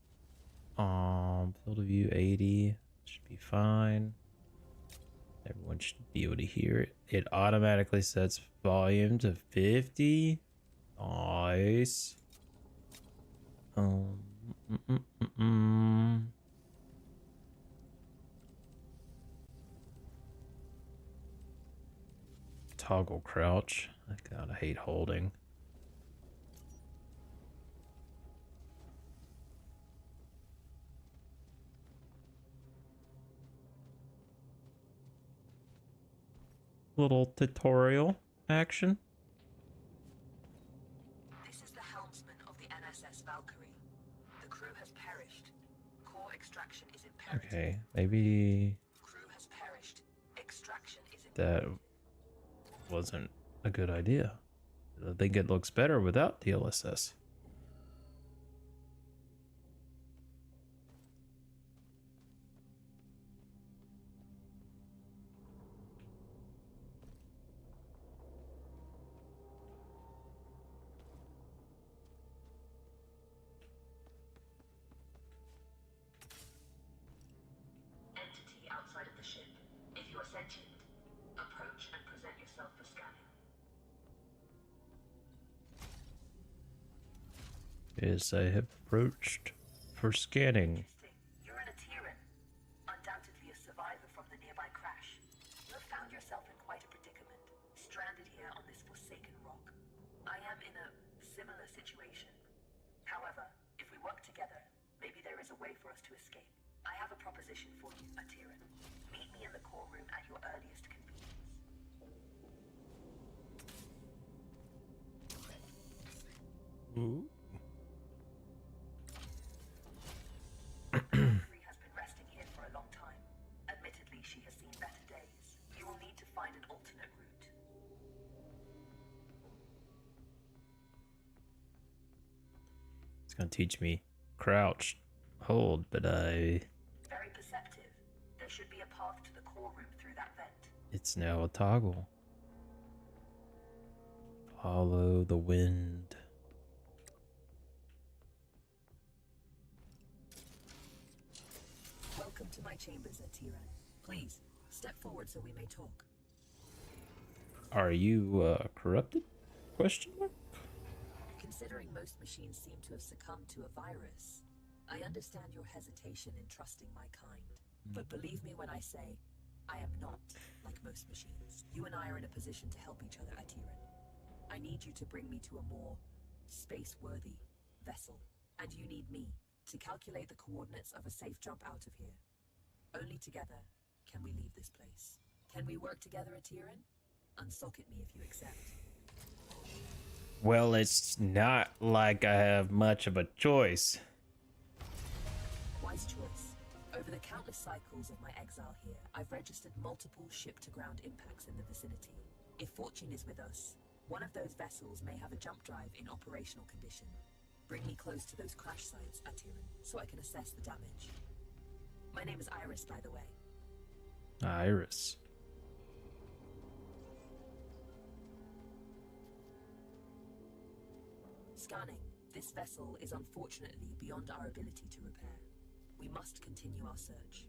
Field of view 80 should be fine. Everyone should be able to hear it. It automatically sets volume to 50. Nice. Toggle crouch. God, I hate holding. Little tutorial action. This is the helmsman of the NSS Valkyrie. The crew has perished. Core extraction is imperative. Okay, maybe Crew has perished. Extraction is that wasn't a good idea. I think it looks better without DLSS. entity outside of the ship. If you are sentient, approach and present yourself for scanning. Yes, I have approached for scanning. You're an Atiran, undoubtedly a survivor from the nearby crash. You have found yourself in quite a predicament, stranded here on this forsaken rock. I am in a similar situation. However, if we work together, maybe there is a way for us to escape. I have a proposition for you, Atiran. Meet me in the core room at your earliest convenience. Ooh. Jeffrey has been resting here for a long time. Admittedly, she has seen better days. You will need to find an alternate route. It's gonna teach me crouch, hold, but Very perceptive. There should be a path to the core room through that vent. it's now a toggle. Follow the wind. Welcome to my chambers, Atiran. Please, step forward so we may talk. Are you corrupted? Question mark? Considering most machines seem to have succumbed to a virus, I understand your hesitation in trusting my kind. But believe me when I say, I am not like most machines. You and I are in a position to help each other, Atiran. I need you to bring me to a more space-worthy vessel. And you need me to calculate the coordinates of a safe jump out of here. Only together can we leave this place. Can we work together, Atiran? Unsocket me if you accept. Well, it's not like I have much of a choice. Wise choice. Over the countless cycles of my exile here, I've registered multiple ship-to-ground impacts in the vicinity. If fortune is with us, one of those vessels may have a jump drive in operational condition. Bring me close to those crash sites, Atiran, so I can assess the damage. My name is Iris, by the way. Iris. Scanning. This vessel is unfortunately beyond our ability to repair. We must continue our search.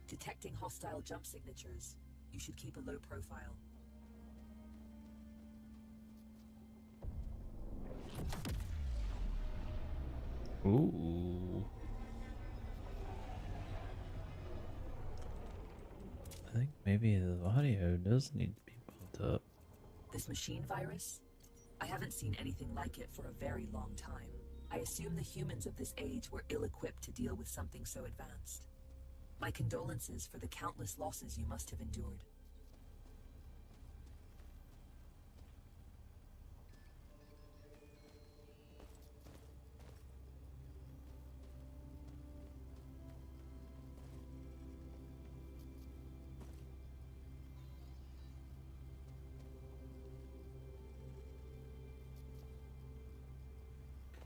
Detecting hostile jump signatures. You should keep a low profile. Ooh. I think maybe the audio does need to be bumped up. This machine virus? I haven't seen anything like it for a very long time. I assume the humans of this age were ill-equipped to deal with something so advanced. My condolences for the countless losses you must have endured.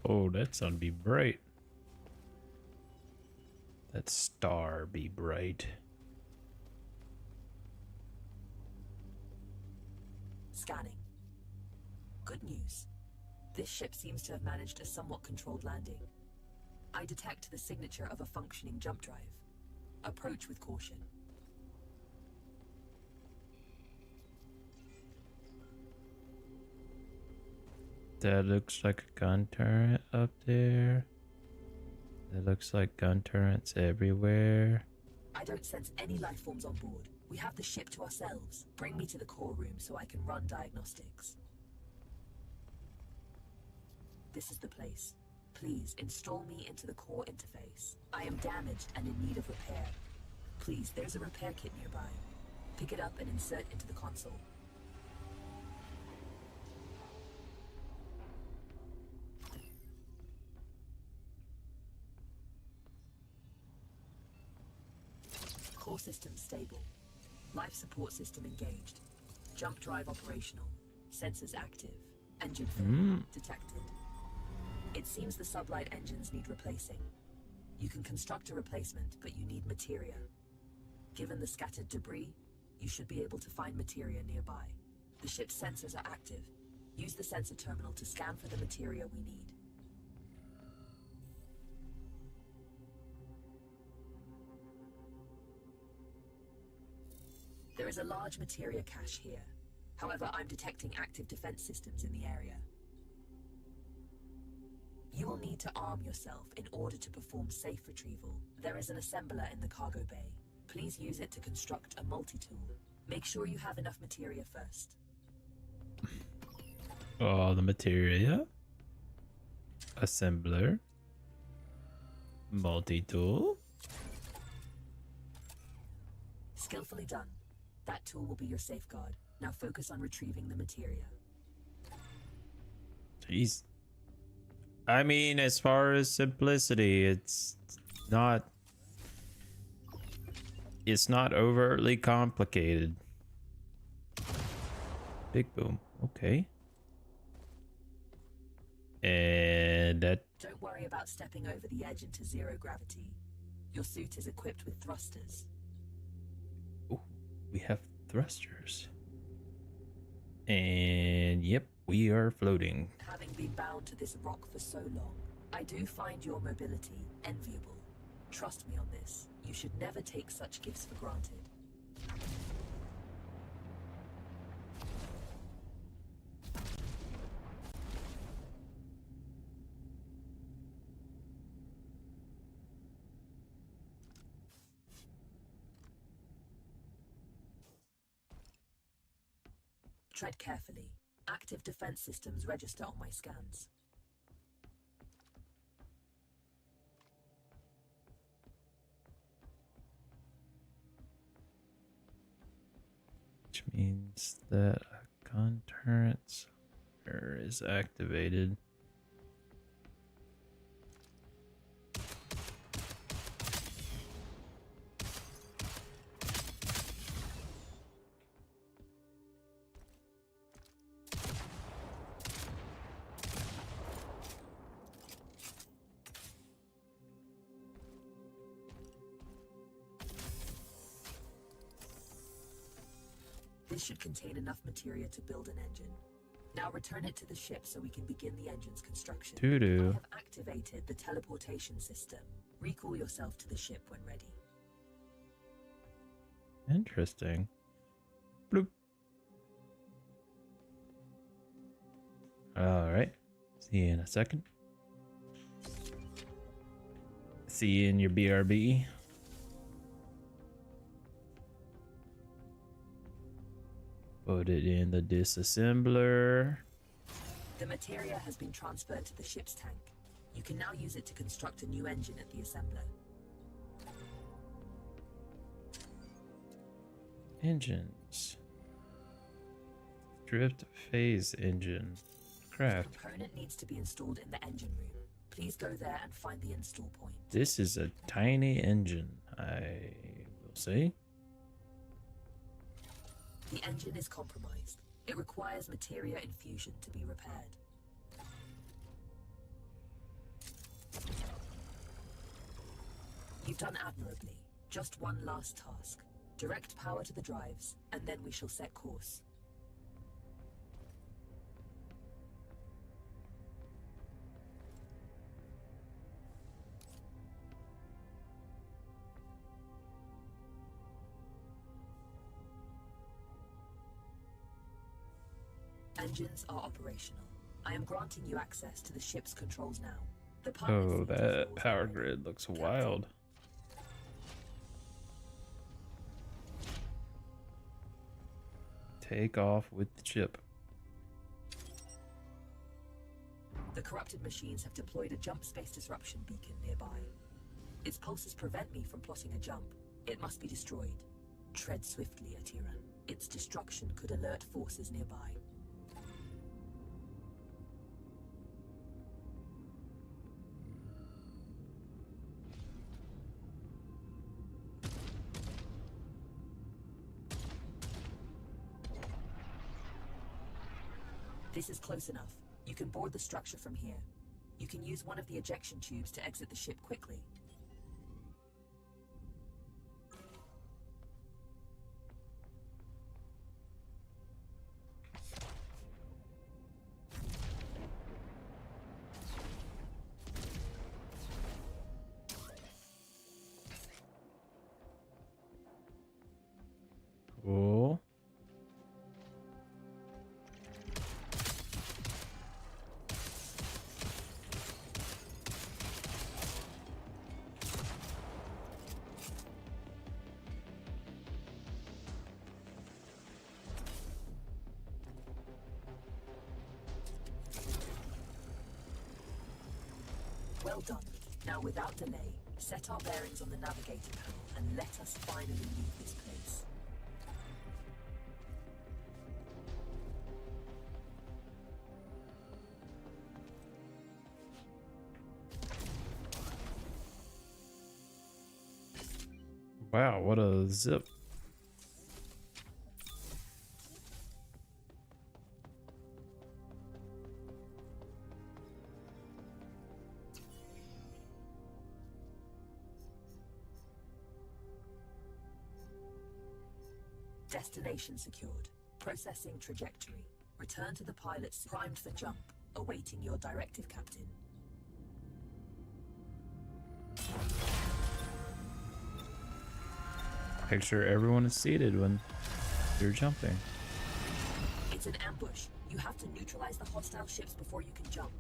Oh, that sun be bright. That star be bright. Scanning. Good news. This ship seems to have managed a somewhat controlled landing. I detect the signature of a functioning jump drive. Approach with caution. That looks like a gun turret up there. That looks like gun turrets everywhere. I don't sense any life forms on board. We have the ship to ourselves. Bring me to the core room so I can run diagnostics. This is the place. Please install me into the core interface. I am damaged and in need of repair. Please, there's a repair kit nearby. Pick it up and insert into the console. Core system stable. Life support system engaged. Jump drive operational. Sensors active. Engine failure detected. It seems the sublight engines need replacing. You can construct a replacement, but you need materia. Given the scattered debris, you should be able to find materia nearby. The ship's sensors are active. Use the sensor terminal to scan for the materia we need. There is a large materia cache here. However, I'm detecting active defense systems in the area. You will need to arm yourself in order to perform safe retrieval. There is an assembler in the cargo bay. Please use it to construct a multi-tool. Make sure you have enough materia first. Oh, the materia. Assembler. Multi-tool. Skillfully done. That tool will be your safeguard. Now focus on retrieving the materia. Jeez. I mean, as far as simplicity, not it's not overtly complicated. Big boom. Okay. And that. Don't worry about stepping over the edge into zero gravity. Your suit is equipped with thrusters. Oh, we have thrusters. And yep, we are floating. Having been bound to this rock for so long, I do find your mobility enviable. Trust me on this. You should never take such gifts for granted. Tread carefully. Active defense systems register on my scans. Which means that a concurrent software is activated. This should contain enough materia to build an engine. Now return it to the ship so we can begin the engine's construction. Doo-doo. I have activated the teleportation system. Recall yourself to the ship when ready. Interesting. Bloop. Alright. See you in a second. See you in your BRB. Put it in the disassembler. The materia has been transferred to the ship's tank. You can now use it to construct a new engine at the assembler. Engines. Drift phase engine. The Craft. component needs to be installed in the engine room. Please go there and find the install point. This is a tiny engine, I will say. The engine is compromised. It requires materia infusion to be repaired. You've done admirably. Just one last task. Direct power to the drives, and then we shall set course. Engines are operational. I am granting you access to the ship's controls now. The pilot Oh, seat is that yours power already. grid looks Captain. wild. Take off with the chip. The corrupted machines have deployed a jump space disruption beacon nearby. Its pulses prevent me from plotting a jump. It must be destroyed. Tread swiftly, Atiran. Its destruction could alert forces nearby. This is close enough. You can board the structure from here. You can use one of the ejection tubes to exit the ship quickly. Cool. Well done. Now, without delay, set our bearings on the navigator panel and let us finally leave this place. Wow, what a zip. Destination secured. Processing trajectory. Return to the pilots primed for jump, awaiting your directive, Captain. Make sure everyone is seated when you're jumping. It's an ambush. You have to neutralize the hostile ships before you can jump.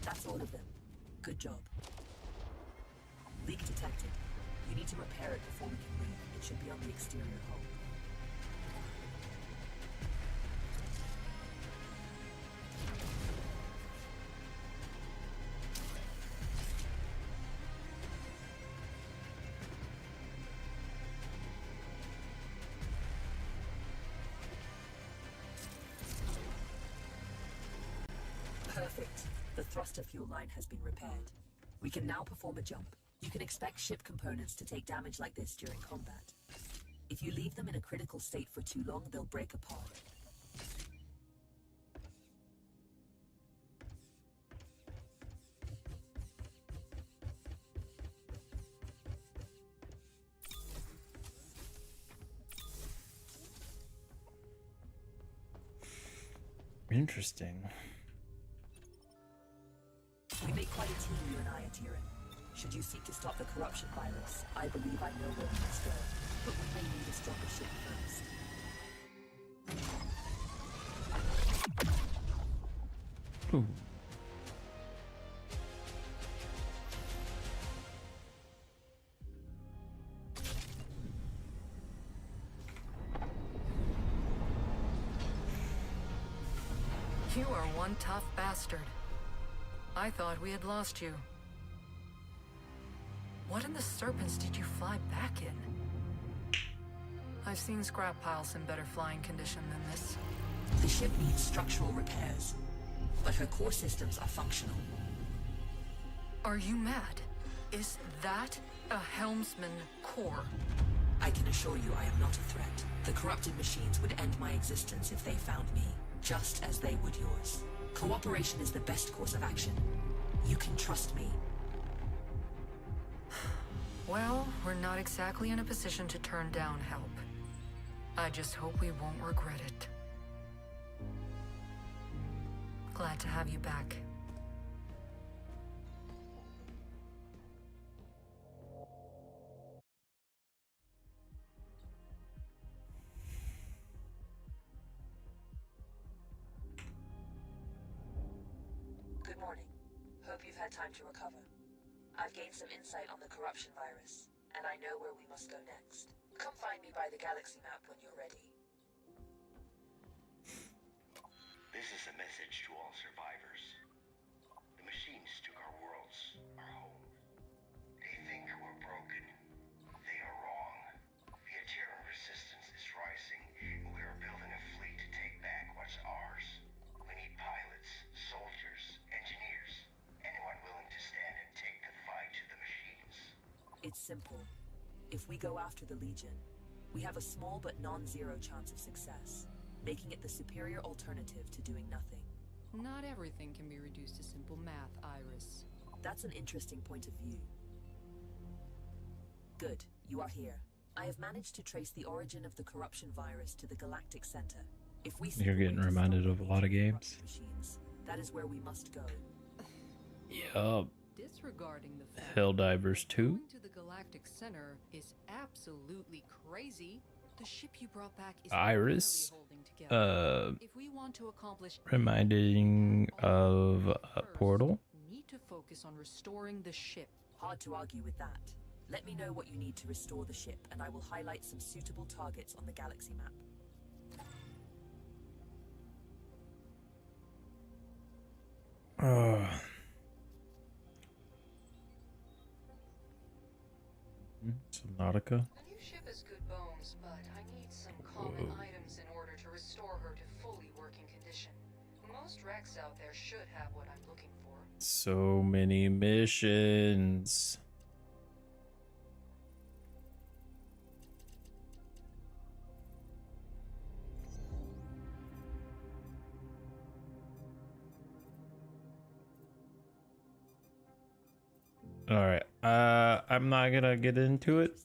That's all of them. Good job. Leak detected. You need to repair it before we can leave. It should be on the exterior hull. Perfect. The thruster fuel line has been repaired. We can now perform a jump. You can expect ship components to take damage like this during combat. If you leave them in a critical state for too long, they'll break apart. Interesting. We make quite a team, you and I, Atiran. Should you seek to stop the corruption virus, I believe I know where we must go. But we may need a stronger ship first. Ooh. You are one tough bastard. I thought we had lost you. What in the serpents did you fly back in? I've seen scrap piles in better flying condition than this. The ship needs structural repairs, but her core systems are functional. Are you mad? Is that a helmsman core? I can assure you I am not a threat. The corrupted machines would end my existence if they found me, just as they would yours. Cooperation is the best course of action. You can trust me. Well, we're not exactly in a position to turn down help. I just hope we won't regret it. Glad to have you back. Good morning. Hope you've had time to recover. I've gained some insight on the corruption virus, and I know where we must go next. Come find me by the galaxy map when you're ready. This is a message to all survivors. The machines took our worlds, our homes. They think we're broken. They are wrong. The Terran resistance is rising, and we are building a fleet to take back what's ours. We need pilots, soldiers, engineers, anyone willing to stand and take the fight to the machines. It's simple. If we go after the Legion, we have a small but non-zero chance of success, making it the superior alternative to doing nothing. Not everything can be reduced to simple math, Iris. That's an interesting point of view. Good, you are here. I have managed to trace the origin of the corruption virus to the galactic center. If we You're getting reminded of a lot of games. Machines, that is where we must go. Yup. Disregarding the fact Helldivers 2. going to the galactic center is absolutely crazy. The ship you brought back is Iris, barely holding together. If we want to accomplish reminding of a first, Portal. need to focus on restoring the ship. Hard to argue with that. Let me know what you need to restore the ship, and I will highlight some suitable targets on the galaxy map. Subnautica. The new ship is good bones, but I need some common items in order to restore her to fully working condition. Most wrecks out there should have what I'm looking for. So many missions. All right. I'm not gonna get into it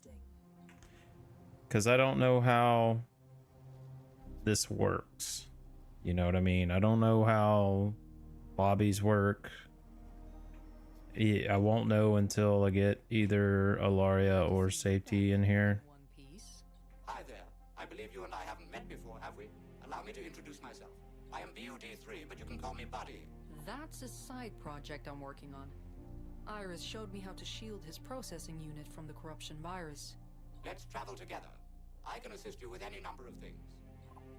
because I don't know how this works. You know what I mean? I don't know how lobbies work. I won't know until I get either Alaria or Safety in here. One piece. Hi there. I believe you and I haven't met before, have we? Allow me to introduce myself. I am BUD3, but you can call me Buddy. That's a side project I'm working on. Iris showed me how to shield his processing unit from the corruption virus. Let's travel together. I can assist you with any number of things.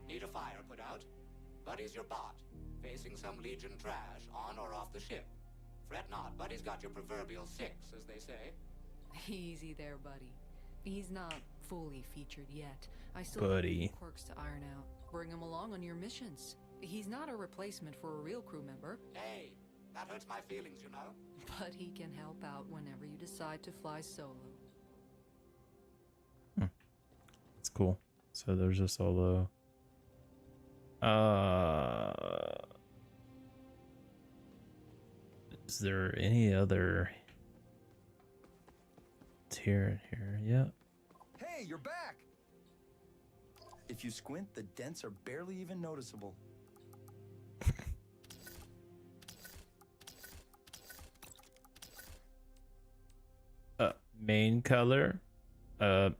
Need a fire put out? Buddy's your bot, facing some Legion trash on or off the ship. Fret not, Buddy's got your proverbial 6, as they say. Easy there, buddy. He's not fully featured yet. I still Buddy. have quirks to iron out. Bring him along on your missions. He's not a replacement for a real crew member, Hey, that hurts my feelings, you know. but he can help out whenever you decide to fly solo. It's cool. So there's a solo. Is there any other tier in here? Yeah. Hey, you're back! If you squint, the dents are barely even noticeable. Main color. Dark.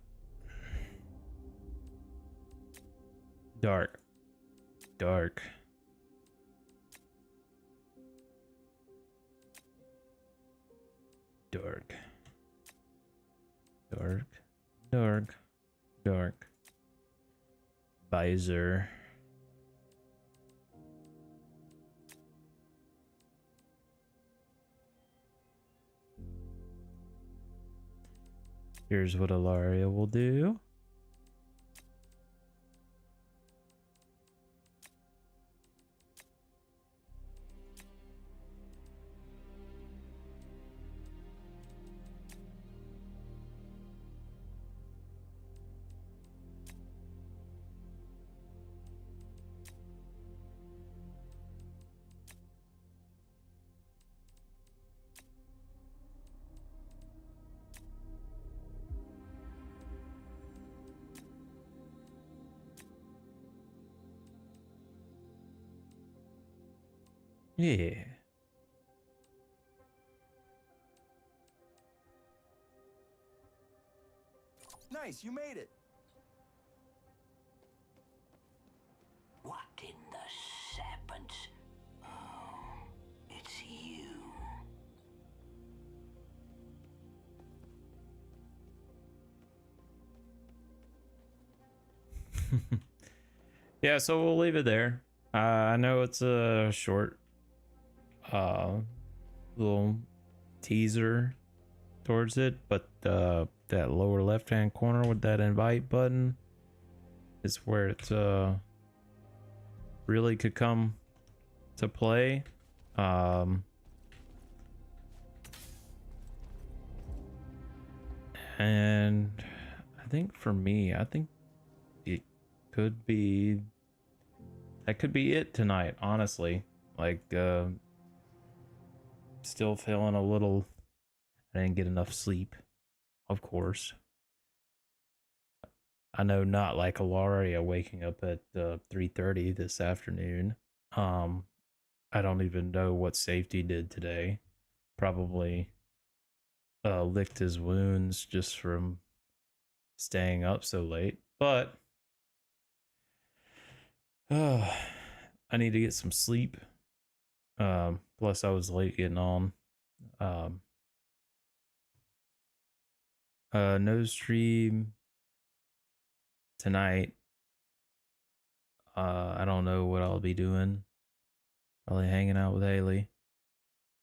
Dark. Dark. Dark. Dark. Dark. Visor. Here's what Alaria will do. Yeah. Nice, you made it. What in the serpent? Oh, it's you. Yeah, so we'll leave it there. I know it's a short little teaser towards it, but that lower left hand corner with that invite button is where it really could come to play. And I think for me, I think it could be that could be it tonight, honestly. Like still feeling a little, I didn't get enough sleep, of course. I know, not like Alaria waking up at 3:30 this afternoon. I don't even know what Safety did today. Probably licked his wounds just from staying up so late. But I need to get some sleep. Plus I was late getting on. No stream tonight. I don't know what I'll be doing. Probably hanging out with Haley.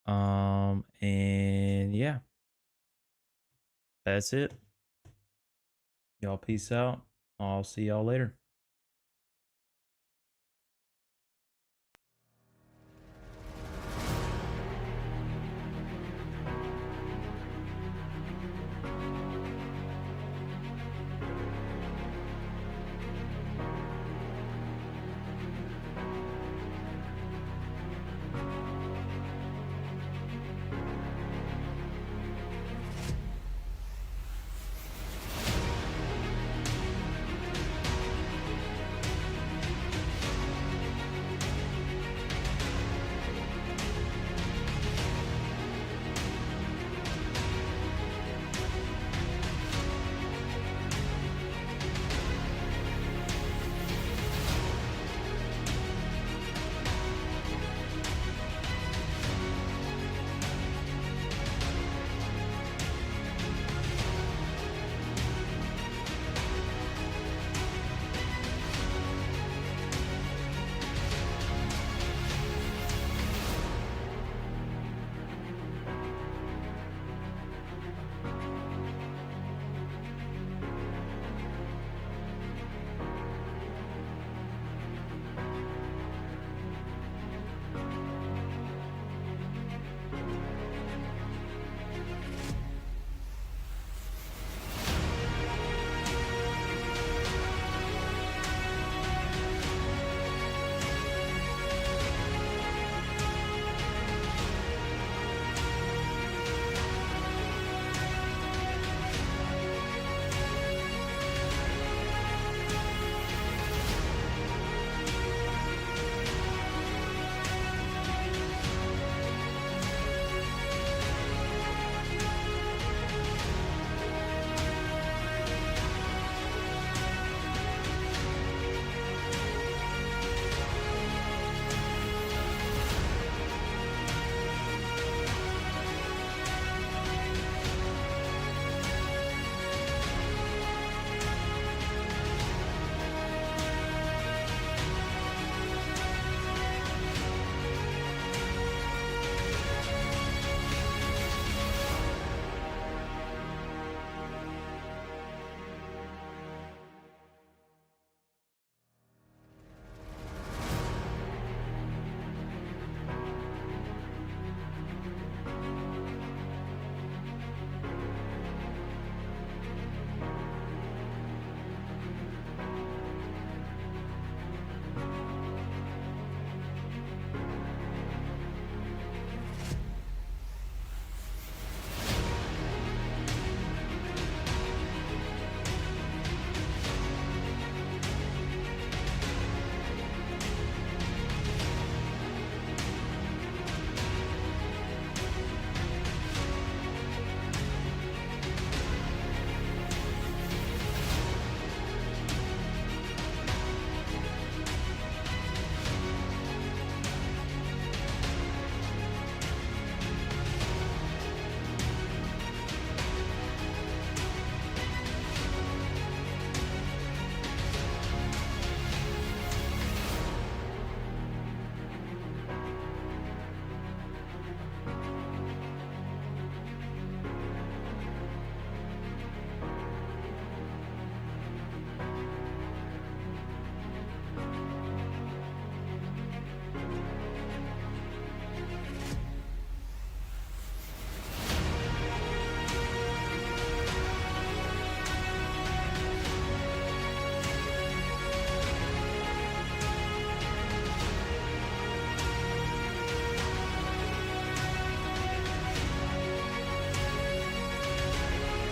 And yeah, that's it. Y'all peace out. I'll see y'all later.